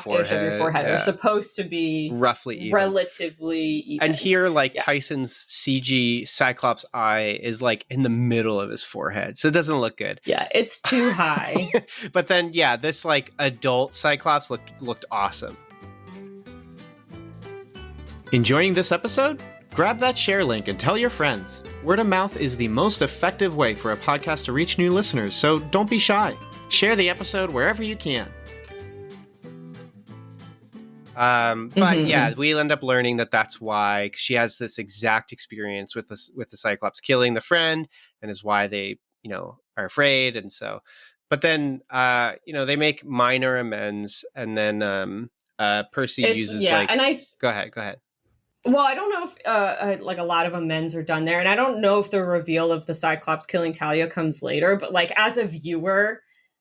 forehead are supposed to be roughly even. Relatively even. And here, like Tyson's CG Cyclops eye is like in the middle of his forehead, so it doesn't look good. Yeah, it's too high. But then, this like adult Cyclops looked awesome. Enjoying this episode? Grab that share link and tell your friends. Word of mouth is the most effective way for a podcast to reach new listeners, so don't be shy. Share the episode wherever you can. But we end up learning that that's why she has this exact experience with the Cyclops killing the friend, and is why they, are afraid. And so, but then, they make minor amends, and then Percy uses go ahead. Well, I don't know if like a lot of amends are done there, and I don't know if the reveal of the Cyclops killing Talia comes later, but like as a viewer,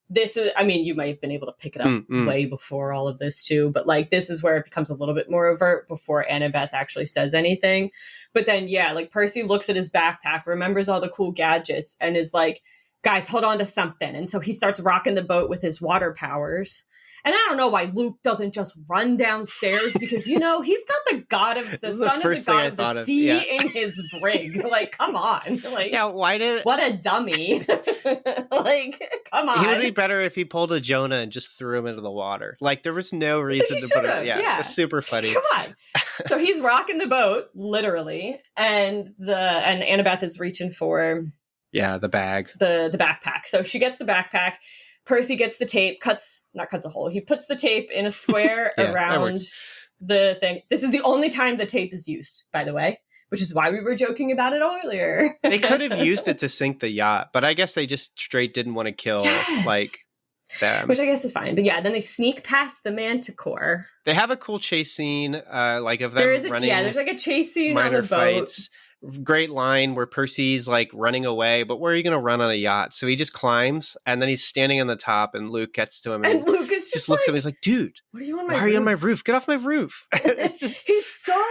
this is, I mean, you might have been able to pick it up way before all of this too, but like this is where it becomes a little bit more overt before Annabeth actually says anything. But then, like Percy looks at his backpack, remembers all the cool gadgets, and is like, guys, hold on to something. And so he starts rocking the boat with his water powers. And I don't know why Luke doesn't just run downstairs, because, he's got the god of the son of the god of the sea in his brig. Like, come on. Like, what a dummy. Like, come on. He would be better if he pulled a Jonah and just threw him into the water. Like, there was no reason to put it. Yeah, it's super funny. Come on. So he's rocking the boat, literally, and Annabeth is reaching for the bag. The backpack. So she gets the backpack. Percy gets the tape, cuts a hole. He puts the tape in a square around the thing. This is the only time the tape is used, by the way, which is why we were joking about it earlier. They could have used it to sink the yacht, but I guess they just straight didn't want to kill them. Which I guess is fine. But then they sneak past the Manticore. They have a cool chase scene, like of them running. There's like a chase scene on the boat. Fights. Great line where Percy's like running away, but where are you going to run on a yacht? So he just climbs, and then he's standing on the top, and Luke gets to him, and Luke is just looks at him. He's like, "Dude, what are you on why are you on my roof? Get off my roof!" It's just he's so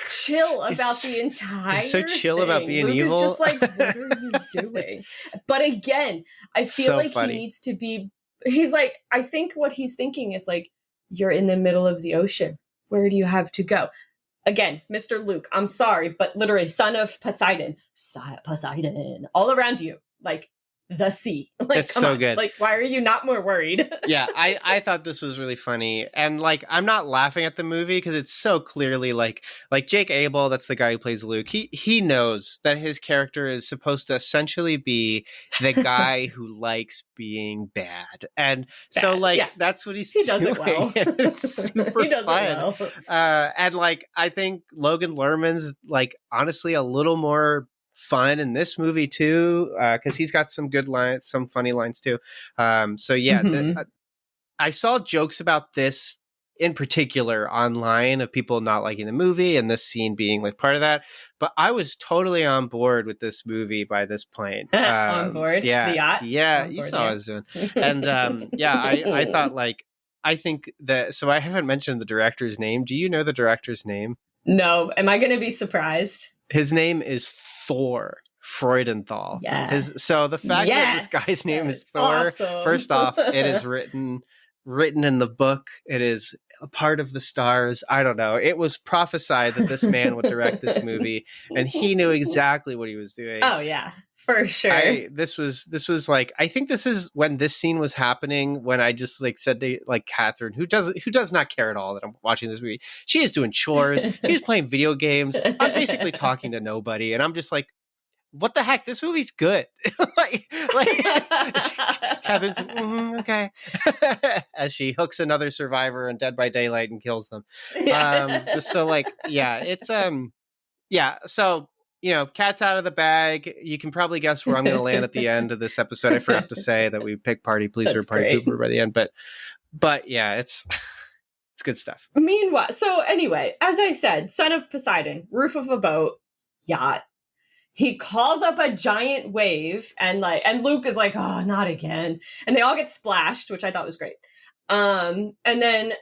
chill about the entire. He's so chill about being Luke evil. Is just like, what are you doing? But again, I feel so like funny. He needs to be. He's like, I think what he's thinking is like, you're in the middle of the ocean. Where do you have to go? Again, Mr. Luke, I'm sorry, but literally, son of Poseidon, all around you, like the sea. Like, it's so good. Like, why are you not more worried? I thought this was really funny, and like, I'm not laughing at the movie because it's so clearly like Jake Abel, that's the guy who plays Luke. He knows that his character is supposed to essentially be the guy who likes being bad, and so like that's what he does doing. It well. It's super fun. It well. And like, I think Logan Lerman's like honestly a little more fun in this movie too, because he's got some good lines, some funny lines too. I saw jokes about this in particular online of people not liking the movie and this scene being like part of that, but I was totally on board with this movie by this point. On board? The yacht? Yeah, you saw what I was doing. And I thought like, I think that, so I haven't mentioned the director's name. Do you know the director's name? No. Am I going to be surprised? His name is Thor Freudenthal. Yeah. So the fact that this guy's name is Thor, awesome. First off, it is written in the book. It is a part of the stars. I don't know. It was prophesied that this man would direct this movie, and he knew exactly what he was doing. Oh yeah, for sure. This was like, I think this is when this scene was happening, when I just like said to like Catherine, who does not care at all that I'm watching this movie. She is doing chores. She's playing video games. I'm basically talking to nobody, and I'm just like, what the heck? This movie's good. like Catherine's okay. As she hooks another survivor in Dead by Daylight and kills them. So like, it's so cat's out of the bag. You can probably guess where I'm going to land at the end of this episode. I forgot to say that we pick Party Pleaser, Party Pooper by the end, but yeah, it's good stuff. Meanwhile, so anyway, as I said, son of Poseidon, roof of a boat, yacht. He calls up a giant wave, and Luke is like, oh, not again. And they all get splashed, which I thought was great. And then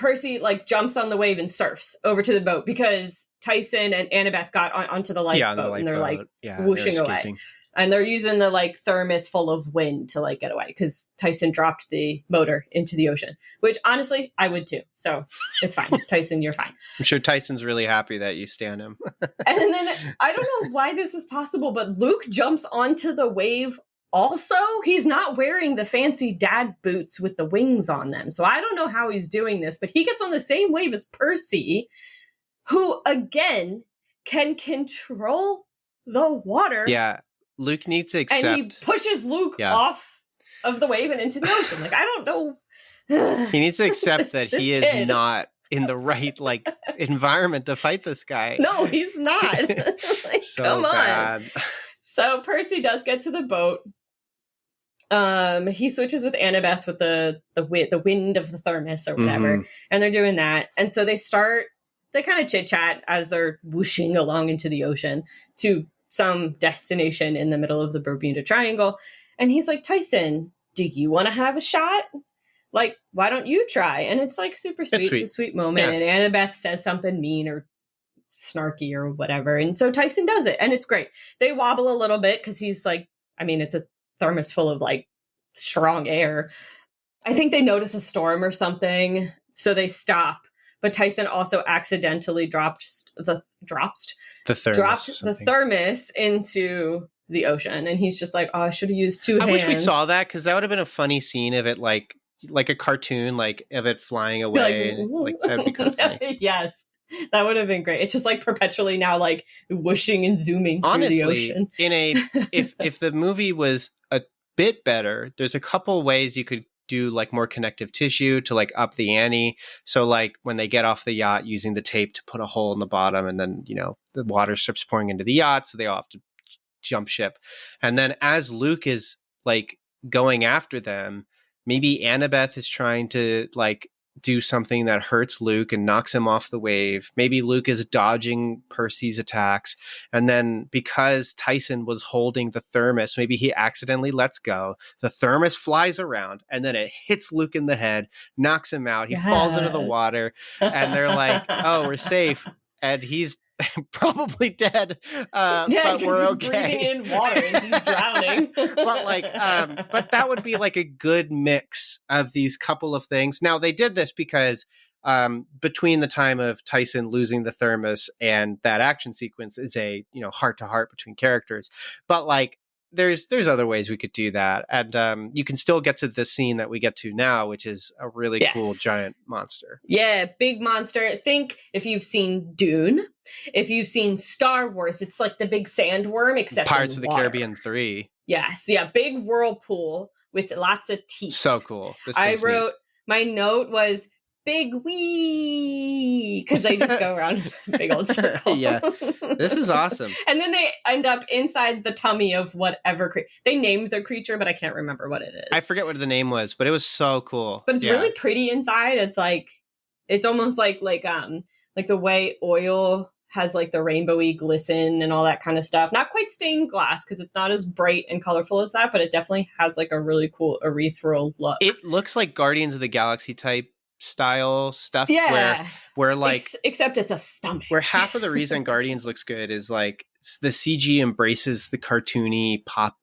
Percy like jumps on the wave and surfs over to the boat because Tyson and Annabeth got onto the lifeboat and they're like whooshing away. And they're using the like thermos full of wind to like get away because Tyson dropped the motor into the ocean, which honestly I would too. So it's fine. Tyson, you're fine. I'm sure Tyson's really happy that you stand him. And then I don't know why this is possible, but Luke jumps onto the wave also. He's not wearing the fancy dad boots with the wings on them. So I don't know how he's doing this, but he gets on the same wave as Percy, who again can control the water. Yeah. Luke needs to accept. And he pushes Luke off of the wave and into the ocean. Like, I don't know. He needs to accept that he is not in the right, like, environment to fight this guy. No, he's not. Like, so come bad. on. So Percy does get to the boat. He switches with Annabeth with the wind of the thermos or whatever. Mm-hmm. And they're doing that. And so they kind of chit-chat as they're whooshing along into the ocean to some destination in the middle of the Bermuda Triangle. And he's like, Tyson, do you want to have a shot? Like, why don't you try? And it's like super sweet. It's a sweet moment. Yeah. And Annabeth says something mean or snarky or whatever. And so Tyson does it. And it's great. They wobble a little bit because he's like, I mean, it's a thermos full of like strong air. I think they notice a storm or something. So they stop. But Tyson also accidentally dropped the thermos into the ocean. And he's just like, oh, I should have used two hands. I wish we saw that because that would have been a funny scene of it like a cartoon, like of it flying away. Like that'd be kind of funny. Yes. That would have been great. It's just like perpetually now like whooshing and zooming through the ocean. If the movie was a bit better, there's a couple ways you could do like more connective tissue to like up the ante. So like when they get off the yacht, using the tape to put a hole in the bottom, and then the water starts pouring into the yacht, so they all have to jump ship. And then as Luke is like going after them, maybe Annabeth is trying to like do something that hurts Luke and knocks him off the wave. Maybe Luke is dodging Percy's attacks. And then because Tyson was holding the thermos, maybe he accidentally lets go. The thermos flies around and then it hits Luke in the head, knocks him out. He falls into the water and they're like, oh, we're safe. And he's probably dead, but we're okay. Breathing in water and he's drowning. but that would be like a good mix of these couple of things. Now they did this because between the time of Tyson losing the thermos and that action sequence is a heart to heart between characters. But like there's other ways we could do that, and you can still get to the scene that we get to now, which is a really cool giant monster. Yeah, big monster. Think if you've seen Dune, if you've seen Star Wars, it's like the big sandworm, except Pirates of the Caribbean 3. Yes, yeah, big whirlpool with lots of teeth. So cool. I wrote my note was big wee because they just go around a big old circle. Yeah, this is awesome. And then they end up inside the tummy of whatever they named their creature, but I can't remember what it is. I forget what the name was, but it was so cool. But it's really pretty inside. It's like it's almost like the way oil has like the rainbowy glisten and all that kind of stuff. Not quite stained glass because it's not as bright and colorful as that, but it definitely has like a really cool ethereal look. It looks like Guardians of the Galaxy type style stuff, where like except it's a stomach. Where half of the reason Guardians looks good is like the CG embraces the cartoony pop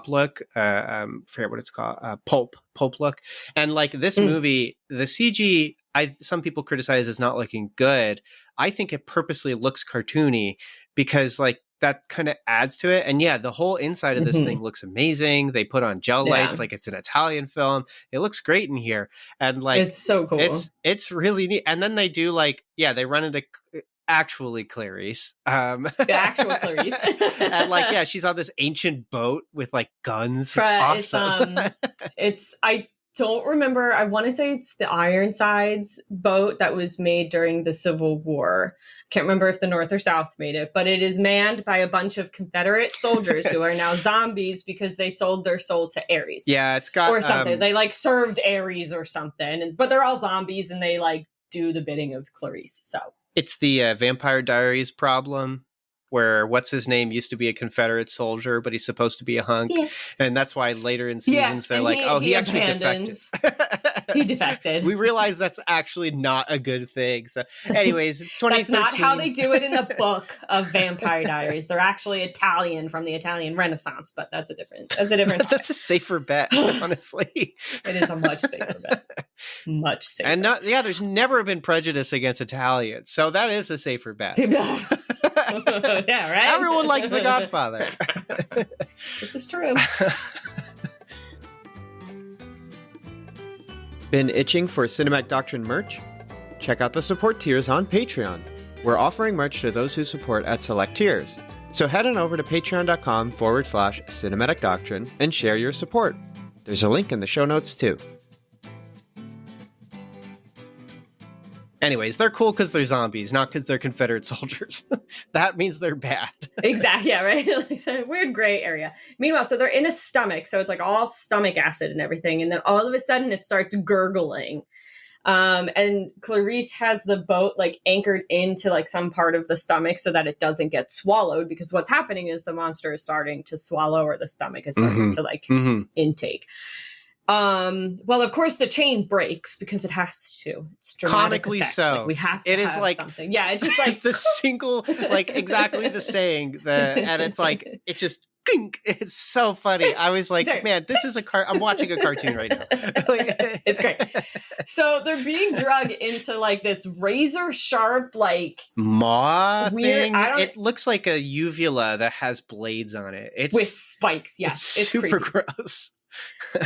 look. Forget what it's called. Pulp look. And like this movie, the CG, some people criticize as not looking good. I think it purposely looks cartoony because like that kind of adds to it. And yeah, the whole inside of this thing looks amazing. They put on gel lights like it's an Italian film. It looks great in here. And like it's so cool. It's really neat. And then they do like, they run into actually Clarice. The actual Clarice. And like, she's on this ancient boat with like guns. It's awesome. I don't remember. I want to say it's the Ironsides boat that was made during the Civil War. Can't remember if the North or South made it, but it is manned by a bunch of Confederate soldiers who are now zombies because they sold their soul to Ares. Yeah, it's got or something. They like served Ares or something, but they're all zombies and they like do the bidding of Clarice. So it's the Vampire Diaries problem, where what's his name used to be a Confederate soldier, but he's supposed to be a hunk. Yeah. And that's why later in seasons they're like, he actually defected. He defected. We realized that's actually not a good thing. So anyways, it's 2013. That's not how they do it in the book of Vampire Diaries. They're actually Italian from the Italian Renaissance, but that's a different That's a safer bet, honestly. It is a much safer bet. Much safer. And there's never been prejudice against Italians. So that is a safer bet. Yeah, right? Everyone likes The Godfather. This is true. Been itching for Cinematic Doctrine merch? Check out the support tiers on Patreon. We're offering merch to those who support at select tiers. So head on over to patreon.com/Cinematic Doctrine and share your support. There's a link in the show notes too. Anyways, they're cool because they're zombies, not because they're Confederate soldiers. That means they're bad. Exactly, yeah, right? Like a weird gray area. Meanwhile, so they're in a stomach, so it's like all stomach acid and everything, and then all of a sudden it starts gurgling. And Clarice has the boat like anchored into like some part of the stomach so that it doesn't get swallowed, because what's happening is the monster is starting to swallow, or the stomach is starting to like intake. Well, of course the chain breaks because it has to. It's dramatic comically effect. so. Like, we have to. It have is like something. Yeah, it's just like the single, like exactly the saying. And it's like it just. It's so funny. I was like, man, this is I'm watching a cartoon right now. It's great. So they're being drugged into like this razor sharp, like maw weird, thing. It looks like a uvula that has blades on it. It's with spikes. Yeah, it's super creepy. Gross.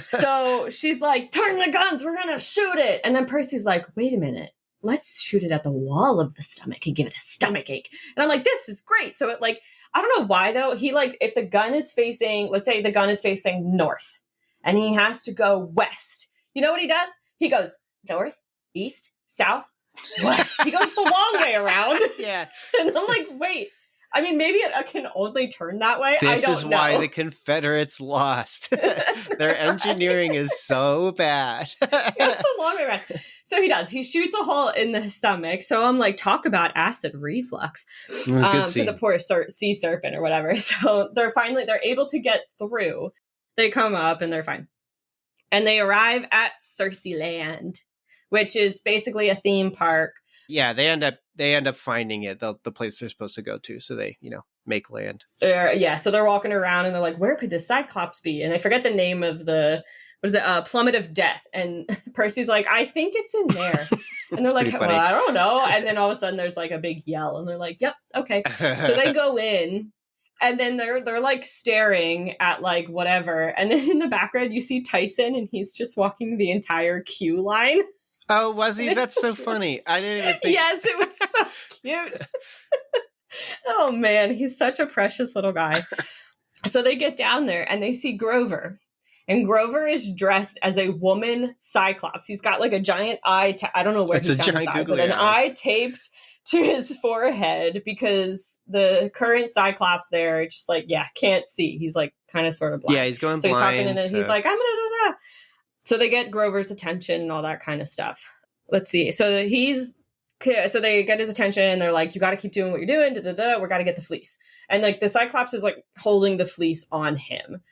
So she's like, turn the guns, we're gonna shoot it. And then Percy's like, wait a minute, let's shoot it at the wall of the stomach and give it a stomach ache. And I'm like, this is great. So it like, I don't know why though. He like, if the gun is facing, let's say the gun is facing north and he has to go west. You know what he does? He goes north, east, south, west. He goes the long way around. Yeah. And I'm like, wait. I mean, maybe it can only turn that way. This I don't is know. why the Confederates lost. Their engineering is so bad. That's the long way around. So he does. He shoots a hole in the stomach. So I'm like, talk about acid reflux for the poor sea serpent or whatever. So they're able to get through. They come up and they're fine. And they arrive at Shirleon, which is basically a theme park. Yeah, they end up finding it, the place they're supposed to go to. So they, make land. So they're walking around and they're like, where could the cyclops be? And I forget the name of plummet of death. And Percy's like, I think it's in there. And they're like, well, I don't know. And then all of a sudden there's like a big yell and they're like, yep, okay. So they go in and then they're like staring at like whatever. And then in the background you see Tyson and he's just walking the entire queue line. Oh, was he? That's so funny. I didn't even think. Yes, it was so cute. Oh, man. He's such a precious little guy. So they get down there and they see Grover. And Grover is dressed as a woman cyclops. He's got like a giant eye. I don't know where he's got his eye, but an eye taped to his forehead because the current cyclops there just like, can't see. He's like kind of sort of blind. Yeah, he's going blind. So he's talking and so. He's like, I'm da. So they get Grover's attention and all that kind of stuff. Let's see. So they get his attention and they're like, you got to keep doing what you're doing. We got to get the fleece. And like the Cyclops is like holding the fleece on him.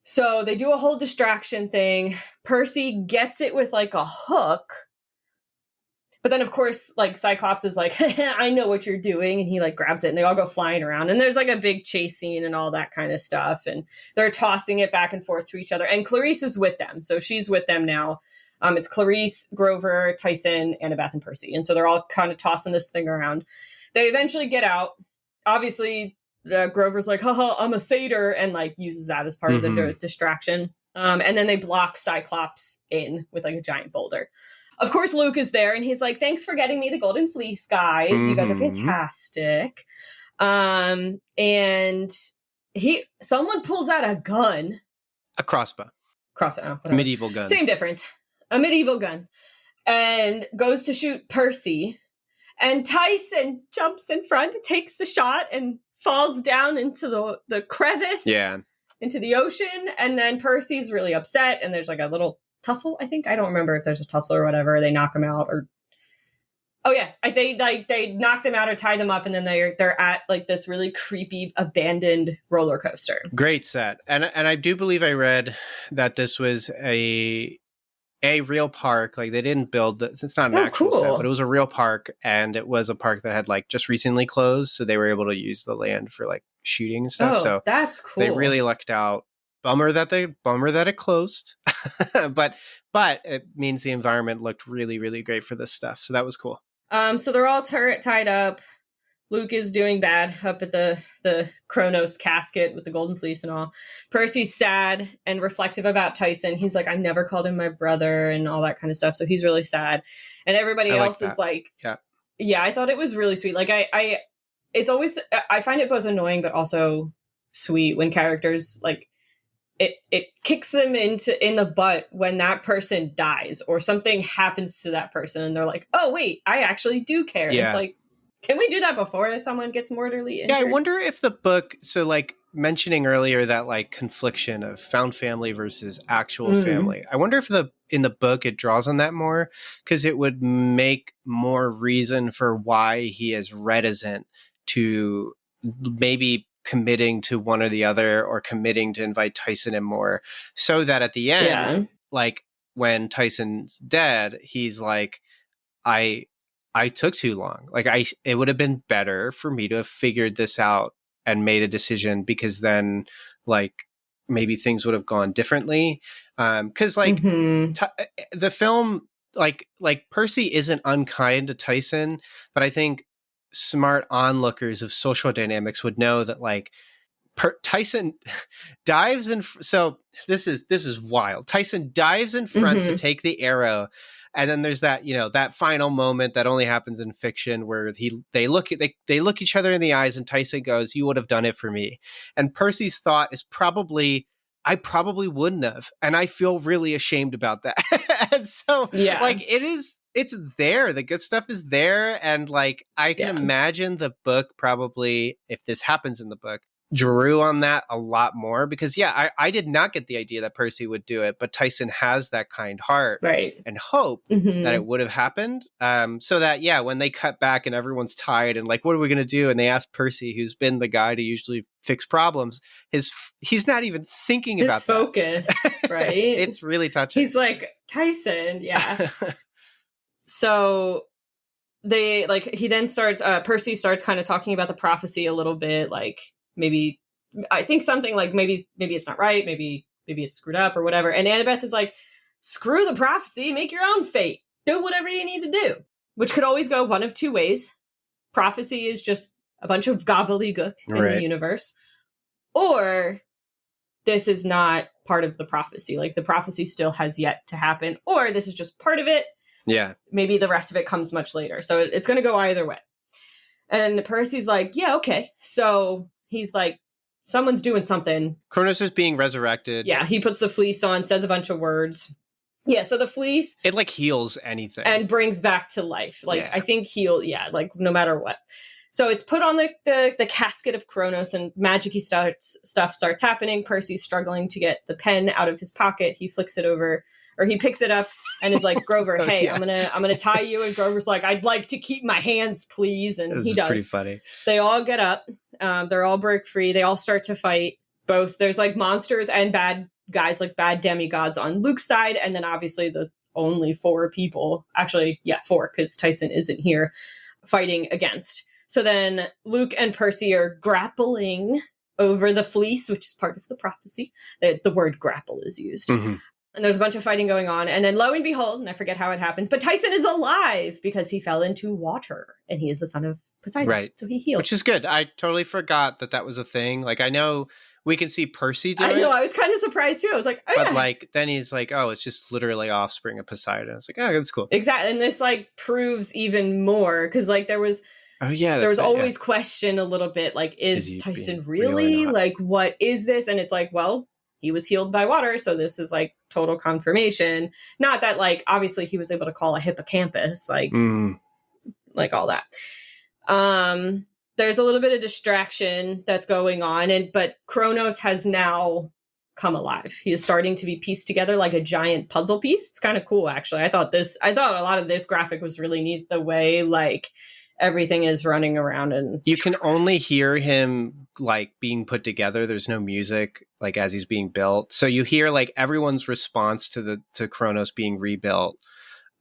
So they do a whole distraction thing. Percy gets it with like a hook. But then, of course, like Cyclops is like, I know what you're doing. And he like grabs it and they all go flying around. And there's like a big chase scene and all that kind of stuff. And they're tossing it back and forth to each other. And Clarice is with them. So she's with them now. It's Clarice, Grover, Tyson, Annabeth, and Percy. And so they're all kind of tossing this thing around. They eventually get out. Obviously, Grover's like, haha, I'm a satyr. And like uses that as part of the distraction. And then they block Cyclops in with like a giant boulder. Of course, Luke is there, and he's like, thanks for getting me the golden fleece, guys. You guys are fantastic. And someone pulls out a gun. A crossbow. Medieval gun. Same difference. A medieval gun. And goes to shoot Percy. And Tyson jumps in front, takes the shot, and falls down into the crevice. Yeah. Into the ocean. And then Percy's really upset, and there's like a little tussle, I think. I don't remember if there's a tussle or whatever. They knock him out or... Oh, yeah. They knock them out or tie them up, and then they're at like this really creepy abandoned roller coaster. Great set. And I do believe I read that this was a a real park. Like they didn't build this. It's not an actual set, but it was a real park, and it was a park that had like just recently closed, so they were able to use the land for like shooting and stuff. So that's cool. They really lucked out. Bummer that it closed, but it means the environment looked really, really great for this stuff. So that was cool. So they're all tied up. Luke is doing bad up at the Kronos casket with the golden fleece and all. Percy's sad and reflective about Tyson. He's like, I never called him my brother and all that kind of stuff. So he's really sad. And everybody else is like, yeah, I thought it was really sweet. Like it's always, I find it both annoying, but also sweet when characters like it kicks them in the butt when that person dies or something happens to that person. And they're like, oh wait, I actually do care. Yeah. It's like, can we do that before someone gets mortally injured? Yeah, I wonder if the book, so like mentioning earlier that like confliction of found family versus actual family. I wonder if in the book it draws on that more, because it would make more reason for why he is reticent to maybe committing to one or the other or committing to invite Tyson in more, so that at the end, like when Tyson's dead, he's like, I took too long. Like it would have been better for me to have figured this out and made a decision, because then like maybe things would have gone differently. Cause like the film, like Percy isn't unkind to Tyson, but I think smart onlookers of social dynamics would know that like Tyson dives in. So this is wild. Tyson dives in front to take the arrow. And then there's that, that final moment that only happens in fiction where they look each other in the eyes and Tyson goes, "You would have done it for me." And Percy's thought is probably, I probably wouldn't have. And I feel really ashamed about that. And so like it's there. The good stuff is there. And like, I can imagine the book probably, if this happens in the book, drew on that a lot more, because I did not get the idea that Percy would do it, but Tyson has that kind heart and hope that it would have happened, so that when they cut back and everyone's tired and like, what are we going to do, and they ask Percy, who's been the guy to usually fix problems, he's not even thinking about his focus. Right. It's really touching. He's like, Tyson. So they like, he then starts Percy starts kind of talking about the prophecy a little bit, like maybe I think something like maybe it's not right, maybe it's screwed up or whatever. And Annabeth is like, screw the prophecy, make your own fate, do whatever you need to do, which could always go one of two ways. Prophecy is just a bunch of gobbledygook in the universe, or this is not part of the prophecy, like the prophecy still has yet to happen, or this is just part of it. Maybe the rest of it comes much later. So it's going to go either way. And Percy's like, yeah, okay. So he's like, someone's doing something. Kronos is being resurrected. Yeah, he puts the fleece on, says a bunch of words. Yeah, so the fleece... it, like, heals anything. And brings back to life. Like, I think like, no matter what. So it's put on the casket of Kronos, and magic-y stuff starts happening. Percy's struggling to get the pen out of his pocket. He flicks it over, or he picks it up and is like, Grover, hey, I'm gonna tie you. And Grover's like, I'd like to keep my hands, please. And he does. Pretty funny. They all get up. They're all break free. They all start to fight. Both there's like monsters and bad guys, like bad demigods on Luke's side, and then obviously the only 4 people, actually, 4, because Tyson isn't here, fighting against. So then Luke and Percy are grappling over the fleece, which is part of the prophecy. The word grapple is used. And there's a bunch of fighting going on. And then lo and behold, and I forget how it happens, but Tyson is alive because he fell into water and he is the son of Poseidon. Right. So he healed. Which is good. I totally forgot that was a thing. Like, I know we can see Percy do it. I know. I was kind of surprised too. I was like, oh, but like, then he's like, oh, it's just literally offspring of Poseidon. I was like, oh, that's cool. Exactly. And this like proves even more, because like there was always question a little bit, like, is Tyson really like, what is this? And it's like, well, he was healed by water, so this is like total confirmation. Not that like obviously he was able to call a hippocampus, like all that. There's a little bit of distraction that's going on, but Kronos has now come alive. He is starting to be pieced together like a giant puzzle piece. It's kind of cool, actually. I thought a lot of this graphic was really neat, the way like everything is running around, and you can only hear him like being put together. There's no music like as he's being built. So you hear like everyone's response to Kronos being rebuilt.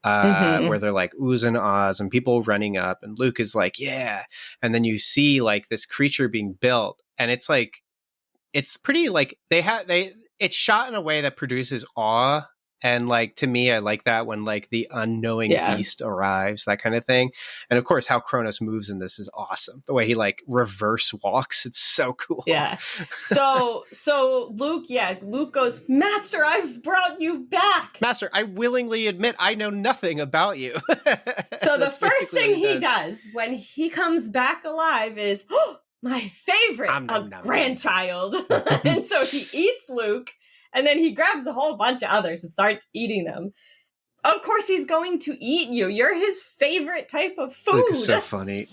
Where they're like oohs and ahs and people running up, and Luke is like, yeah. And then you see like this creature being built, and it's like, it's pretty like it's shot in a way that produces awe. And like, to me, I like that when like the unknowing beast arrives, that kind of thing. And of course, how Kronos moves in this is awesome. The way he like reverse walks, it's so cool. Yeah. So Luke goes, Master, I've brought you back. Master, I willingly admit I know nothing about you. So the first thing he does when he comes back alive is, oh, my favorite, grandchild. And so he eats Luke. And then he grabs a whole bunch of others and starts eating them. Of course, he's going to eat you. You're his favorite type of food. Luke is so funny.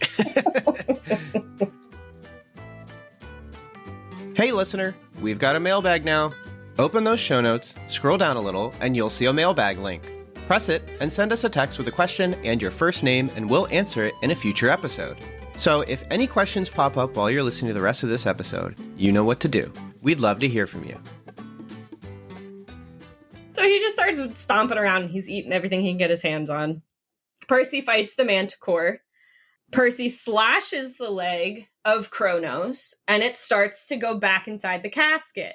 Hey, listener, we've got a mailbag now. Open those show notes, scroll down a little, and you'll see a mailbag link. Press it and send us a text with a question and your first name, and we'll answer it in a future episode. So if any questions pop up while you're listening to the rest of this episode, you know what to do. We'd love to hear from you. So he just starts stomping around and he's eating everything he can get his hands on. Percy fights the manticore. Percy slashes the leg of Kronos and it starts to go back inside the casket.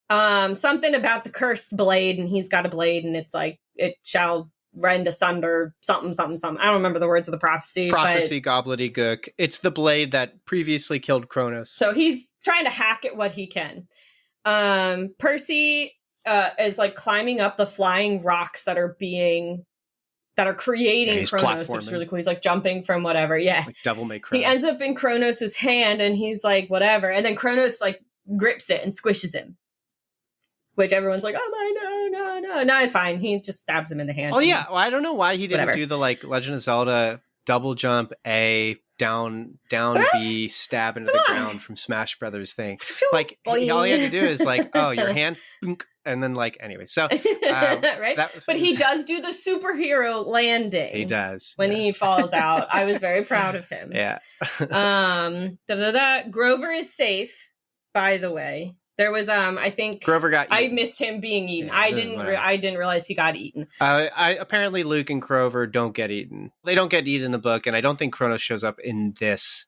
Something about the cursed blade, and he's got a blade and it's like, it shall rend asunder something. I don't remember the words of the prophecy. Prophecy, gobbledygook. It's the blade that previously killed Kronos. So he's trying to hack at what he can. Percy is like climbing up the flying rocks that are creating Kronos, which is really cool. He's like jumping from whatever. Yeah. Like Devil May Cry. He ends up in Kronos' hand and he's like, whatever. And then Kronos like grips it and squishes him. Which everyone's like, oh my, no, it's fine. He just stabs him in the hand. Oh yeah. Well, I don't know why he didn't do the like Legend of Zelda double jump A, down B, stab into the ground from Smash Brothers thing. Like all you had to do is like, oh, your hand, and then like, anyway. So right. But he does do the superhero landing. He does when he falls out. I was very proud of him. Yeah. Grover is safe. By the way, there was I think Grover got eaten. I missed him being eaten. Yeah, I didn't realize he got eaten. Apparently Luke and Grover don't get eaten. They don't get eaten in the book, and I don't think Kronos shows up in this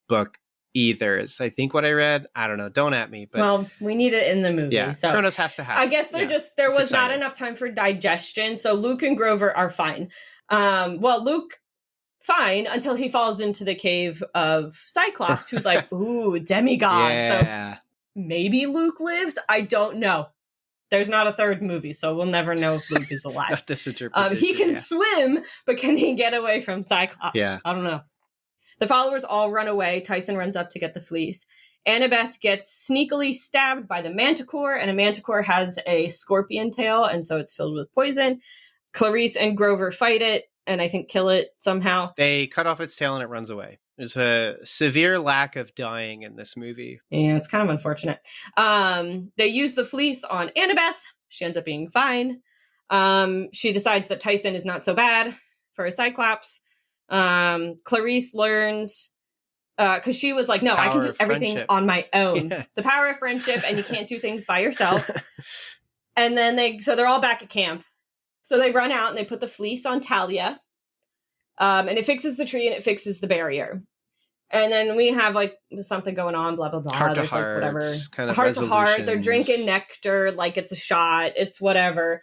book either. Is I think what I read. I don't know. Don't at me. But well, we need it in the movie. Yeah, so Kronos has to have. I guess there was not enough time for digestion, so Luke and Grover are fine. Luke. Fine until he falls into the cave of Cyclops, who's like, ooh, demigod. Yeah. So maybe Luke lived. I don't know. There's not a third movie, so we'll never know if Luke is alive. Not this interpretation. He can swim, but can he get away from Cyclops? Yeah. I don't know. The followers all run away. Tyson runs up to get the fleece. Annabeth gets sneakily stabbed by the manticore, and a manticore has a scorpion tail, and so it's filled with poison. Clarice and Grover fight it, and I think kill it somehow. They cut off its tail and it runs away. There's a severe lack of dying in this movie. Yeah, it's kind of unfortunate. They use the fleece on Annabeth. She ends up being fine. She decides that Tyson is not so bad for a Cyclops. Clarice learns, because she was like, no, I can do everything on my own. Yeah. The power of friendship, and you can't do things by yourself. And then they're all back at camp. So they run out and they put the fleece on Talia. And it fixes the tree and it fixes the barrier. And then we have like something going on, blah, blah, blah. Heart There's to heart, like whatever. Kind of heart to heart. They're drinking nectar like it's a shot. It's whatever.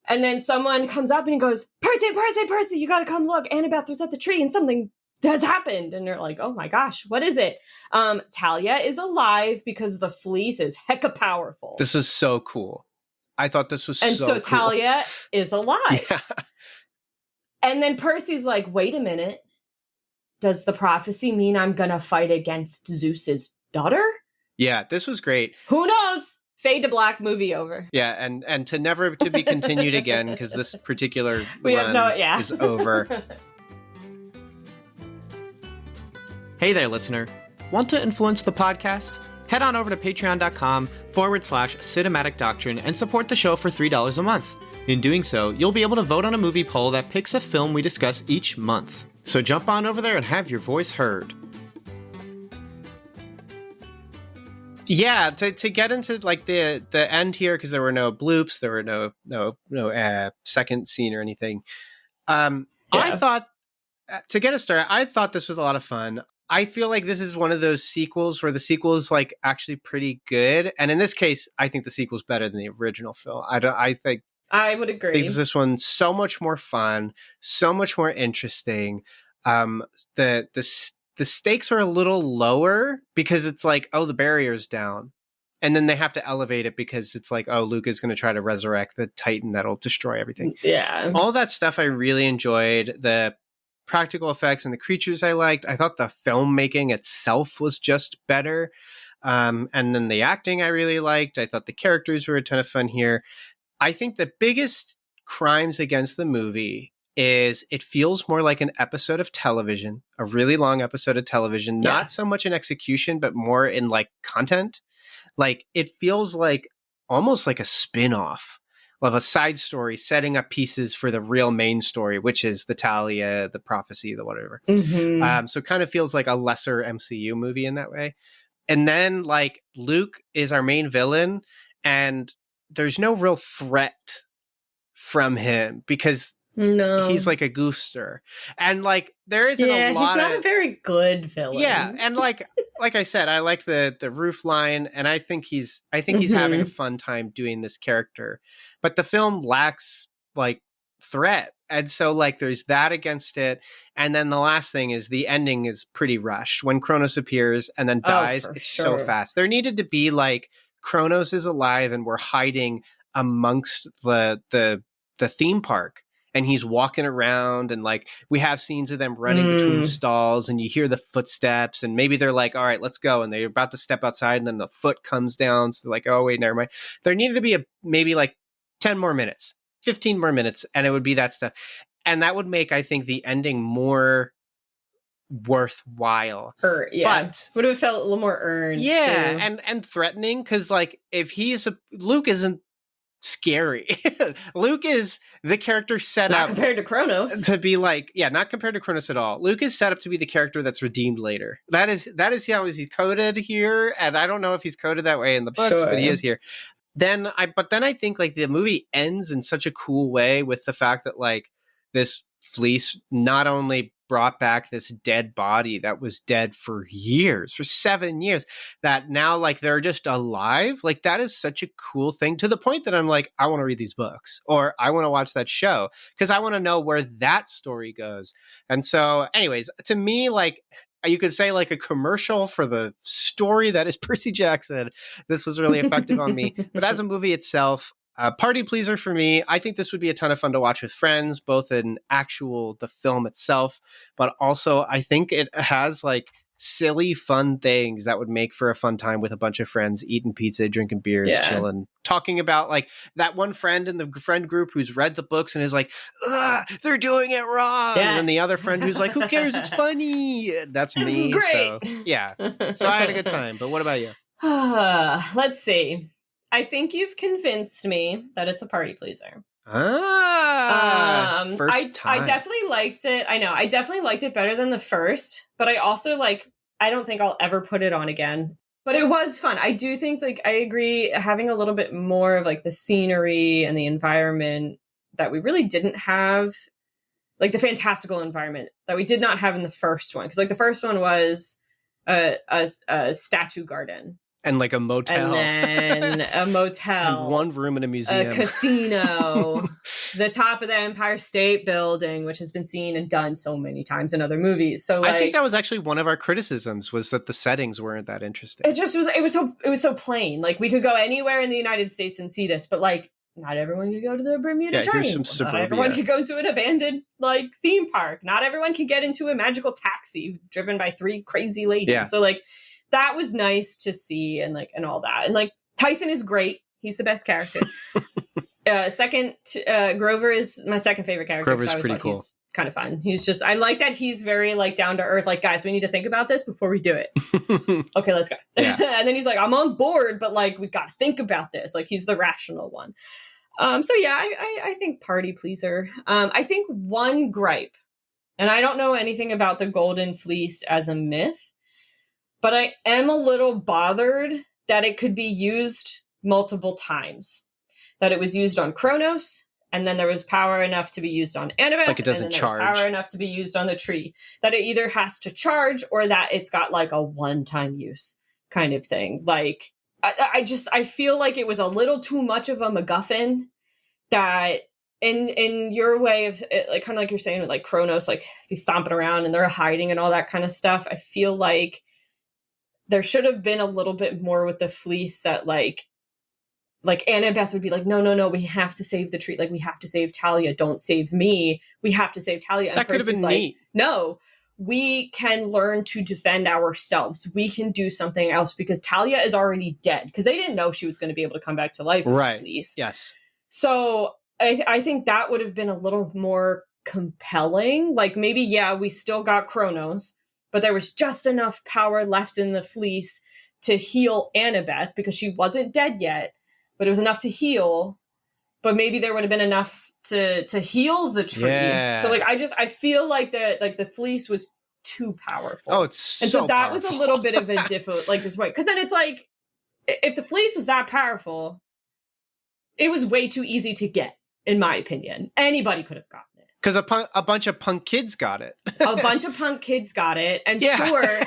And then someone comes up and he goes, Percy, you got to come look. Annabeth was at the tree and something has happened. And they're like, oh my gosh, what is it? Talia is alive because the fleece is hecka powerful. This is so cool. I thought this was so cool. Talia is alive. Yeah. And then Percy's like, wait a minute. Does the prophecy mean I'm going to fight against Zeus's daughter? Yeah, this was great. Who knows? Fade to black, movie over. Yeah, and to never to be continued again, because this particular run is over. Hey there, listener. Want to influence the podcast? Head on over to patreon.com/cinematic doctrine and support the show for $3 a month. In doing so, you'll be able to vote on a movie poll that picks a film we discuss each month. So jump on over there and have your voice heard. Yeah, to get into like the end here, because there were no bloops, there were no second scene or anything. I thought, to get us started, I thought this was a lot of fun. I feel like this is one of those sequels where the sequel is like actually pretty good, and in this case, I think the sequel's better than the original film. I think I would agree. I think this one's so much more fun, so much more interesting. The stakes are a little lower because it's like, oh, the barrier's down. And then they have to elevate it because it's like, oh, Luke is going to try to resurrect the Titan that'll destroy everything. Yeah. All that stuff I really enjoyed. The practical effects and the creatures I liked. I thought the filmmaking itself was just better. And then the acting I really liked. I thought the characters were a ton of fun here. I think the biggest crimes against the movie is it feels more like an episode of television, a really long episode of television, not so much in execution, but more in like content. Like it feels like almost like a spin-off of a side story setting up pieces for the real main story, which is the Talia, the prophecy, the whatever. Mm-hmm. So it kind of feels like a lesser MCU movie in that way. And then like Luke is our main villain and there's no real threat from him because he's like a goofster. And like there isn't a lot he's not a very good villain. Yeah, and like I said, I like the roof line, and I think he's having a fun time doing this character. But the film lacks like threat. And so like there's that against it. And then the last thing is the ending is pretty rushed. When Kronos appears and then dies, it's so fast. There needed to be like Kronos is alive and we're hiding amongst the theme park. And he's walking around and like we have scenes of them running between stalls and you hear the footsteps and maybe they're like, all right, let's go. And they're about to step outside and then the foot comes down. So they're like, oh, wait, never mind. There needed to be maybe like 10 more minutes, 15 more minutes. And it would be that stuff. And that would make, I think, the ending more worthwhile. But would have felt a little more earned. Yeah. Too. And threatening. Cause like if Luke isn't scary. Luke is the character set not up compared to Kronos to be like, not compared to Kronos at all. Luke is set up to be the character that's redeemed later. That is how he's coded here, and I don't know if he's coded that way in the books, but he is here. Then I think like the movie ends in such a cool way with the fact that like this fleece not only brought back this dead body that was dead for 7 years, that now like they're just alive. Like that is such a cool thing, to the point that I'm like, I want to read these books or I want to watch that show because I want to know where that story goes. And so anyways, to me, like you could say like a commercial for the story that is Percy Jackson. This was really effective on me. But as a movie itself, party pleaser for me. I think this would be a ton of fun to watch with friends, both in the film itself, but also I think it has like silly, fun things that would make for a fun time with a bunch of friends, eating pizza, drinking beers, chilling, talking about like that one friend in the friend group who's read the books and is like, they're doing it wrong. Yes. And then the other friend who's like, who cares? It's funny. That's me. This is great. So, yeah. So I had a good time. But what about you? Let's see. I think you've convinced me that it's a party pleaser. First time. I definitely liked it. I know. I definitely liked it better than the first, but I also I don't think I'll ever put it on again. But it was fun. I do think I agree, having a little bit more of like the scenery and the environment that we really didn't have, like the fantastical environment that we did not have in the first one. Because like the first one was a statue garden. And like a motel. And then a motel. And one room in a museum. A casino. The top of the Empire State Building, which has been seen and done so many times in other movies. So I think that was actually one of our criticisms, was that the settings weren't that interesting. It just was, it was so plain. Like we could go anywhere in the United States and see this, but like not everyone could go to the Bermuda Triangle. Not everyone could go to an abandoned like theme park. Not everyone can get into a magical taxi driven by 3 crazy ladies. Yeah. So like that was nice to see, and like, and all that. And like Tyson is great. He's the best character. Grover is my second favorite character. Grover's pretty cool. He's kind of fun. He's just, I like that he's very like down to earth. Like, guys, we need to think about this before we do it. Okay, let's go. Yeah. And then he's like, I'm on board, but like, we got to think about this. Like, he's the rational one. So yeah, I think party pleaser. I think one gripe, and I don't know anything about the Golden Fleece as a myth, but I am a little bothered that it could be used multiple times. That it was used on Kronos, and then there was power enough to be used on Annabeth, like it doesn't and then charge. There was power enough to be used on the tree. That it either has to charge or that it's got like a one-time use kind of thing. Like, I feel like it was a little too much of a MacGuffin that in your way of it, like kind of like you're saying with like Kronos, like he's stomping around and they're hiding and all that kind of stuff. I feel like there should have been a little bit more with the fleece that like Annabeth would be like, no, we have to save the tree. Like, we have to save Talia. Don't save me. We have to save Talia. And that could have been like, neat. No, we can learn to defend ourselves. We can do something else because Talia is already dead. Because they didn't know she was going to be able to come back to life with the fleece. Yes. So I think that would have been a little more compelling. Like, maybe, yeah, we still got Kronos, but there was just enough power left in the fleece to heal Annabeth because she wasn't dead yet. But it was enough to heal, but maybe there would have been enough to heal the tree. Yeah. So like, I feel like the fleece was too powerful. Oh, it's and so that powerful. Was a little bit of a disappointment. Because then it's like, if the fleece was that powerful, it was way too easy to get, in my opinion. Anybody could have gotten it. Because a bunch of punk kids got it. A bunch of punk kids got it. And sure,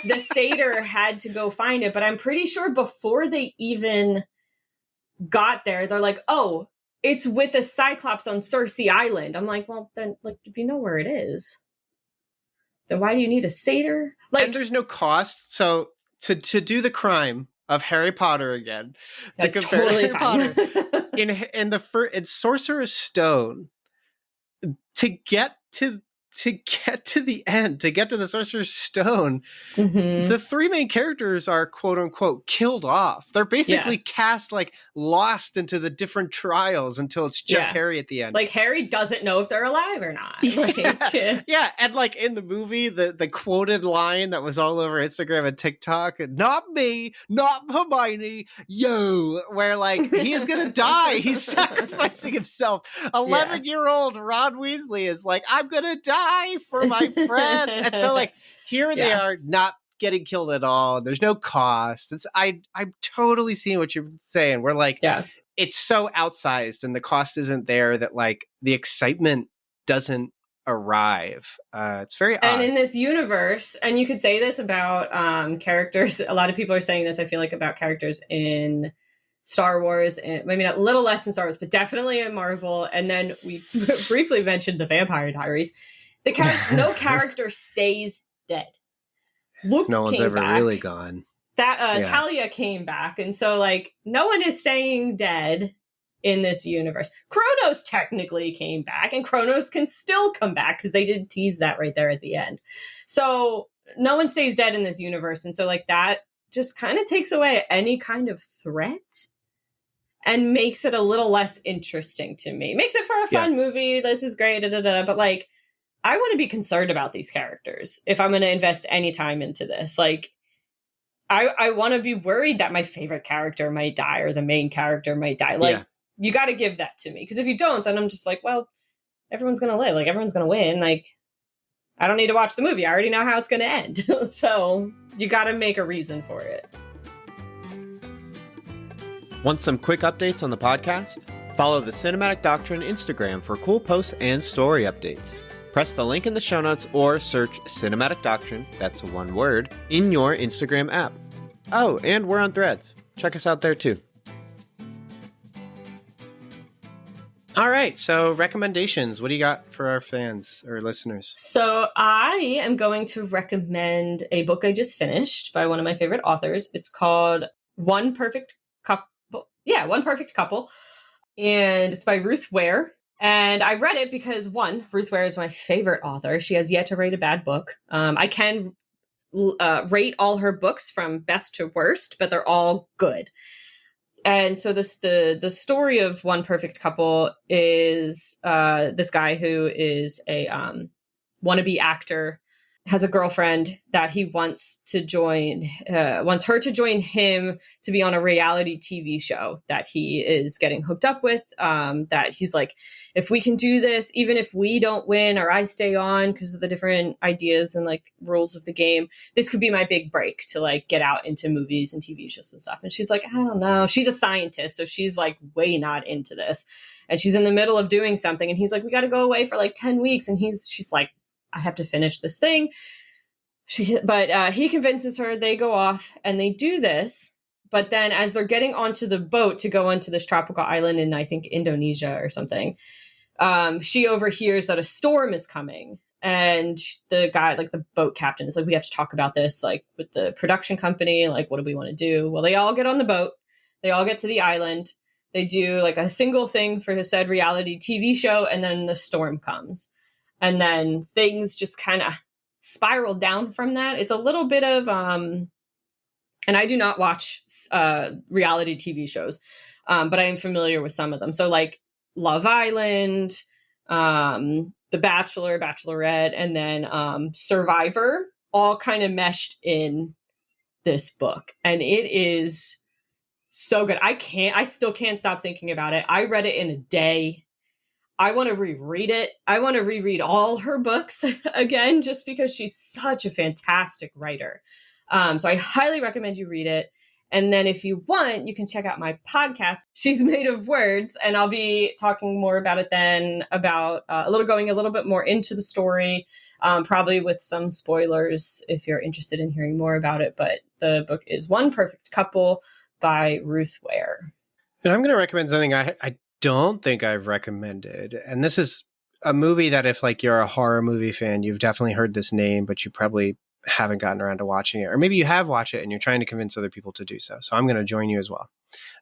the satyr had to go find it, but I'm pretty sure before they even got there, they're like, oh, it's with a cyclops on Circe Island. I'm like, well, then, like, if you know where it is, then why do you need a satyr? Like, and there's no cost. So to do the crime of Harry Potter again, that's to compare totally Harry Potter in Sorcerer's Stone, to get to the end, to get to the Sorcerer's Stone, the three main characters are quote unquote killed off. They're basically cast like lost into the different trials until it's just Harry at the end. Like, Harry doesn't know if they're alive or not. Yeah, and like in the movie, the quoted line that was all over Instagram and TikTok, not me, not Hermione, yo, where like he's gonna die. He's sacrificing himself. 11-year-old Ron Weasley is like, I'm gonna die for my friends. And so like here they are not getting killed at all. There's no cost. I'm totally seeing what you're saying. We're like, it's so outsized and the cost isn't there that like the excitement doesn't arrive. It's very odd. And in this universe, and you could say this about characters, a lot of people are saying this, I feel like, about characters in Star Wars, and maybe not a little less in Star Wars, but definitely in Marvel. And then we briefly mentioned the Vampire Diaries. No character stays dead. Luke no one's ever back. Really gone. Talia came back, and so like no one is staying dead in this universe. Kronos technically came back, and Kronos can still come back because they did tease that right there at the end. So no one stays dead in this universe, and so like that just kind of takes away any kind of threat and makes it a little less interesting to me. Makes it for a fun movie. This is great, but like, I want to be concerned about these characters if I'm going to invest any time into this. Like, I want to be worried that my favorite character might die or the main character might die. Like, you got to give that to me. Because if you don't, then I'm just like, well, everyone's going to live. Like, everyone's going to win. Like, I don't need to watch the movie. I already know how it's going to end. So you got to make a reason for it. Want some quick updates on the podcast? Follow the Cinematic Doctrine Instagram for cool posts and story updates. Press the link in the show notes or search Cinematic Doctrine, that's one word, in your Instagram app. Oh, and we're on Threads. Check us out there too. All right, so recommendations. What do you got for our fans or listeners? So I am going to recommend a book I just finished by one of my favorite authors. It's called One Perfect Couple. Yeah, One Perfect Couple. And it's by Ruth Ware. And I read it because, one, Ruth Ware is my favorite author. She has yet to write a bad book. I can rate all her books from best to worst, but they're all good. And so the story of One Perfect Couple is this guy who is a wannabe actor has a girlfriend that he wants her to join him to be on a reality TV show that he is getting hooked up with. That he's like, if we can do this, even if we don't win or I stay on because of the different ideas and like rules of the game, this could be my big break to like get out into movies and TV shows and stuff. And she's like, I don't know. She's a scientist, so she's like way not into this. And she's in the middle of doing something, and he's like, we got to go away for like 10 weeks. And she's like, I have to finish this thing. But he convinces her, they go off and they do this. But then as they're getting onto the boat to go onto this tropical island in, I think, Indonesia or something, she overhears that a storm is coming. And the guy, like the boat captain, is like, we have to talk about this, like with the production company. Like, what do we want to do? Well, they all get on the boat. They all get to the island. They do like a single thing for his said reality TV show. And then the storm comes. And then things just kind of spiral down from that. It's a little bit of, and I do not watch reality TV shows, but I am familiar with some of them. So like Love Island, The Bachelor, Bachelorette, and then Survivor, all kind of meshed in this book. And it is so good. I still can't stop thinking about it. I read it in a day. I want to reread it. I want to reread all her books again, just because she's such a fantastic writer. So I highly recommend you read it. And then if you want, you can check out my podcast, She's Made of Words. And I'll be talking more about it then, about going a little bit more into the story, probably with some spoilers if you're interested in hearing more about it. But the book is One Perfect Couple by Ruth Ware. And I'm going to recommend something I don't think I've recommended. And this is a movie that if like you're a horror movie fan, you've definitely heard this name, but you probably haven't gotten around to watching it. Or maybe you have watched it and you're trying to convince other people to do so. So I'm going to join you as well.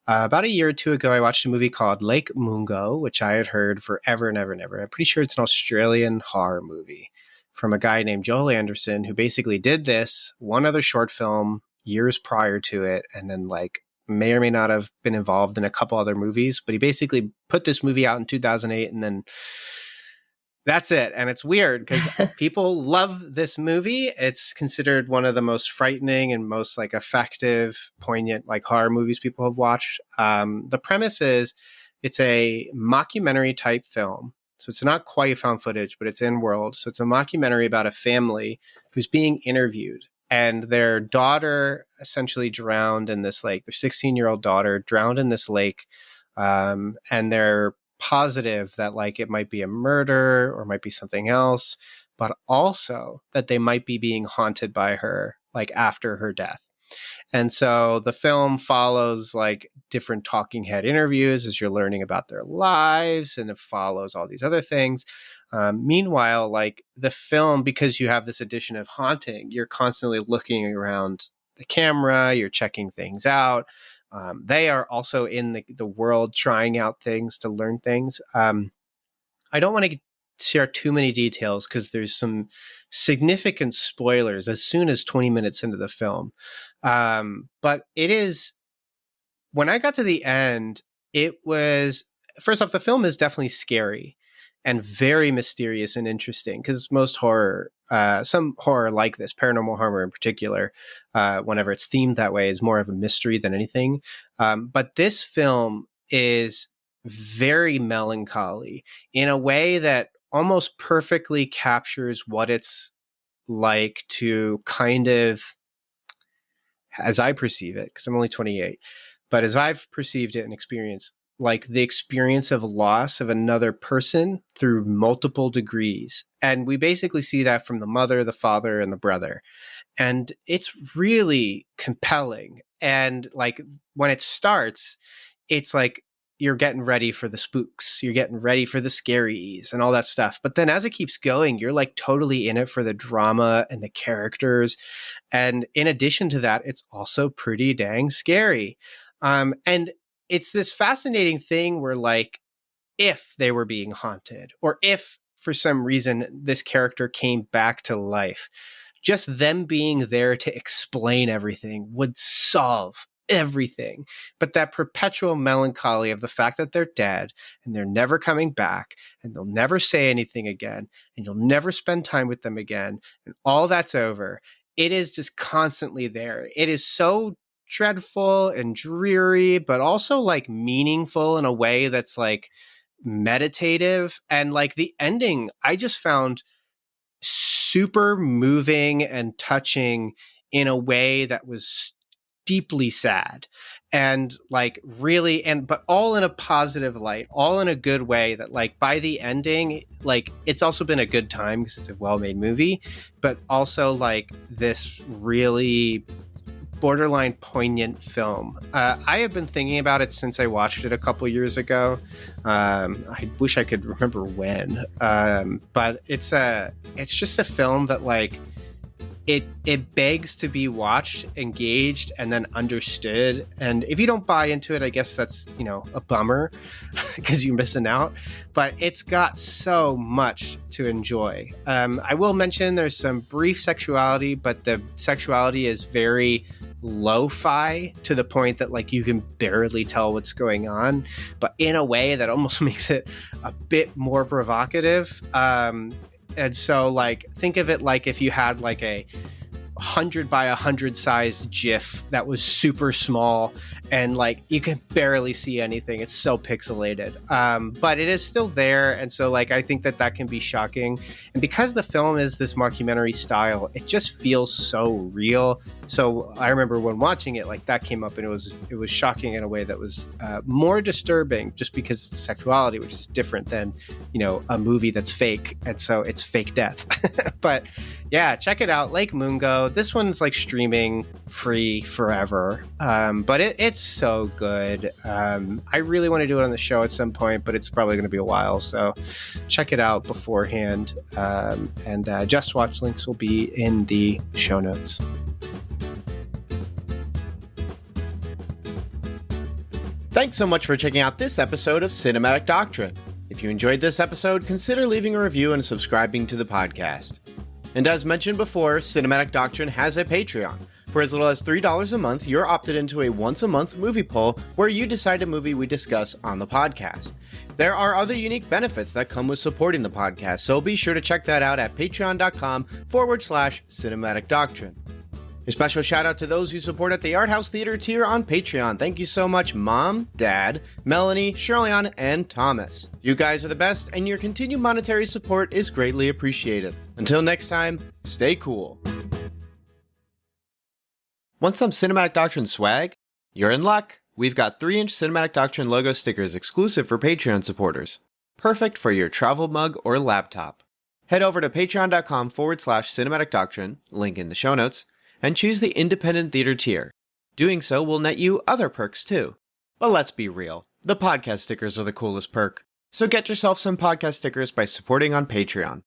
About a year or two ago, I watched a movie called Lake Mungo, which I had heard forever and ever and ever. I'm pretty sure it's an Australian horror movie from a guy named Joel Anderson, who basically did this one other short film years prior to it, and then like may or may not have been involved in a couple other movies, but he basically put this movie out in 2008 and then that's it. And it's weird because people love this movie. It's considered one of the most frightening and most like effective, poignant like horror movies people have watched. The premise is it's a mockumentary type film. So it's not quite found footage, but it's in world. So it's a mockumentary about a family who's being interviewed. And their daughter essentially drowned in this lake. Their 16-year-old daughter drowned in this lake. And they're positive that like it might be a murder or might be something else, but also that they might be being haunted by her like after her death. And so the film follows like different talking head interviews as you're learning about their lives, and it follows all these other things. Meanwhile, like the film, because you have this addition of haunting, you're constantly looking around the camera, you're checking things out. They are also in the world trying out things to learn things. I don't want to share too many details because there's some significant spoilers as soon as 20 minutes into the film. But it is, when I got to the end, it was, first off, the film is definitely scary and very mysterious and interesting because most horror, some horror like this, paranormal horror in particular, whenever it's themed that way, is more of a mystery than anything. But this film is very melancholy in a way that almost perfectly captures what it's like to kind of, as I perceive it, because I'm only 28, but as I've perceived it and experienced, like the experience of loss of another person through multiple degrees. And we basically see that from the mother, the father, and the brother. And it's really compelling. And like when it starts, it's like you're getting ready for the spooks, you're getting ready for the scaries and all that stuff. But then as it keeps going, you're like totally in it for the drama and the characters. And in addition to that, it's also pretty dang scary. And it's this fascinating thing where like, if they were being haunted or if for some reason this character came back to life, just them being there to explain everything would solve everything, but that perpetual melancholy of the fact that they're dead and they're never coming back and they'll never say anything again and you'll never spend time with them again and all that's over. It is just constantly there. It is so dreadful and dreary, but also like meaningful in a way that's like meditative. And like the ending, I just found super moving and touching in a way that was deeply sad and like really, and but all in a positive light, all in a good way, that like by the ending, like it's also been a good time because it's a well-made movie, but also like this really borderline poignant film. I have been thinking about it since I watched it a couple years ago. I wish I could remember when, but it's just a film that like it begs to be watched, engaged, and then understood. And if you don't buy into it, I guess that's, you know, a bummer because you're missing out. But it's got so much to enjoy. I will mention there's some brief sexuality, but the sexuality is very lo-fi to the point that like you can barely tell what's going on, but in a way that almost makes it a bit more provocative. And so like think of it like if you had like a 100 by 100 size GIF that was super small and like you can barely see anything. It's so pixelated, but it is still there. And so like I think that can be shocking, and because the film is this mockumentary style, it just feels so real. So I remember when watching it, like that came up, and it was shocking in a way that was more disturbing, just because it's sexuality, which is different than, you know, a movie that's fake, and so it's fake death. But yeah, check it out, Lake Mungo. This one's like streaming free forever, but it's so good. I really want to do it on the show at some point, but it's probably going to be a while, so check it out beforehand. And Just Watch links will be in the show notes. Thanks so much for checking out this episode of Cinematic Doctrine. If you enjoyed this episode, consider leaving a review and subscribing to the podcast. And as mentioned before, Cinematic Doctrine has a Patreon. For as little as $3 a month, you're opted into a once-a-month movie poll where you decide a movie we discuss on the podcast. There are other unique benefits that come with supporting the podcast, so be sure to check that out at patreon.com/Cinematic Doctrine. A special shout out to those who support at the Art House Theater tier on Patreon. Thank you so much, Mom, Dad, Melanie, Shirleon, and Thomas. You guys are the best, and your continued monetary support is greatly appreciated. Until next time, stay cool. Want some Cinematic Doctrine swag? You're in luck. We've got 3-inch Cinematic Doctrine logo stickers exclusive for Patreon supporters. Perfect for your travel mug or laptop. Head over to patreon.com/Cinematic Doctrine, link in the show notes, and choose the independent theater tier. Doing so will net you other perks too. But let's be real, the podcast stickers are the coolest perk. So get yourself some podcast stickers by supporting on Patreon.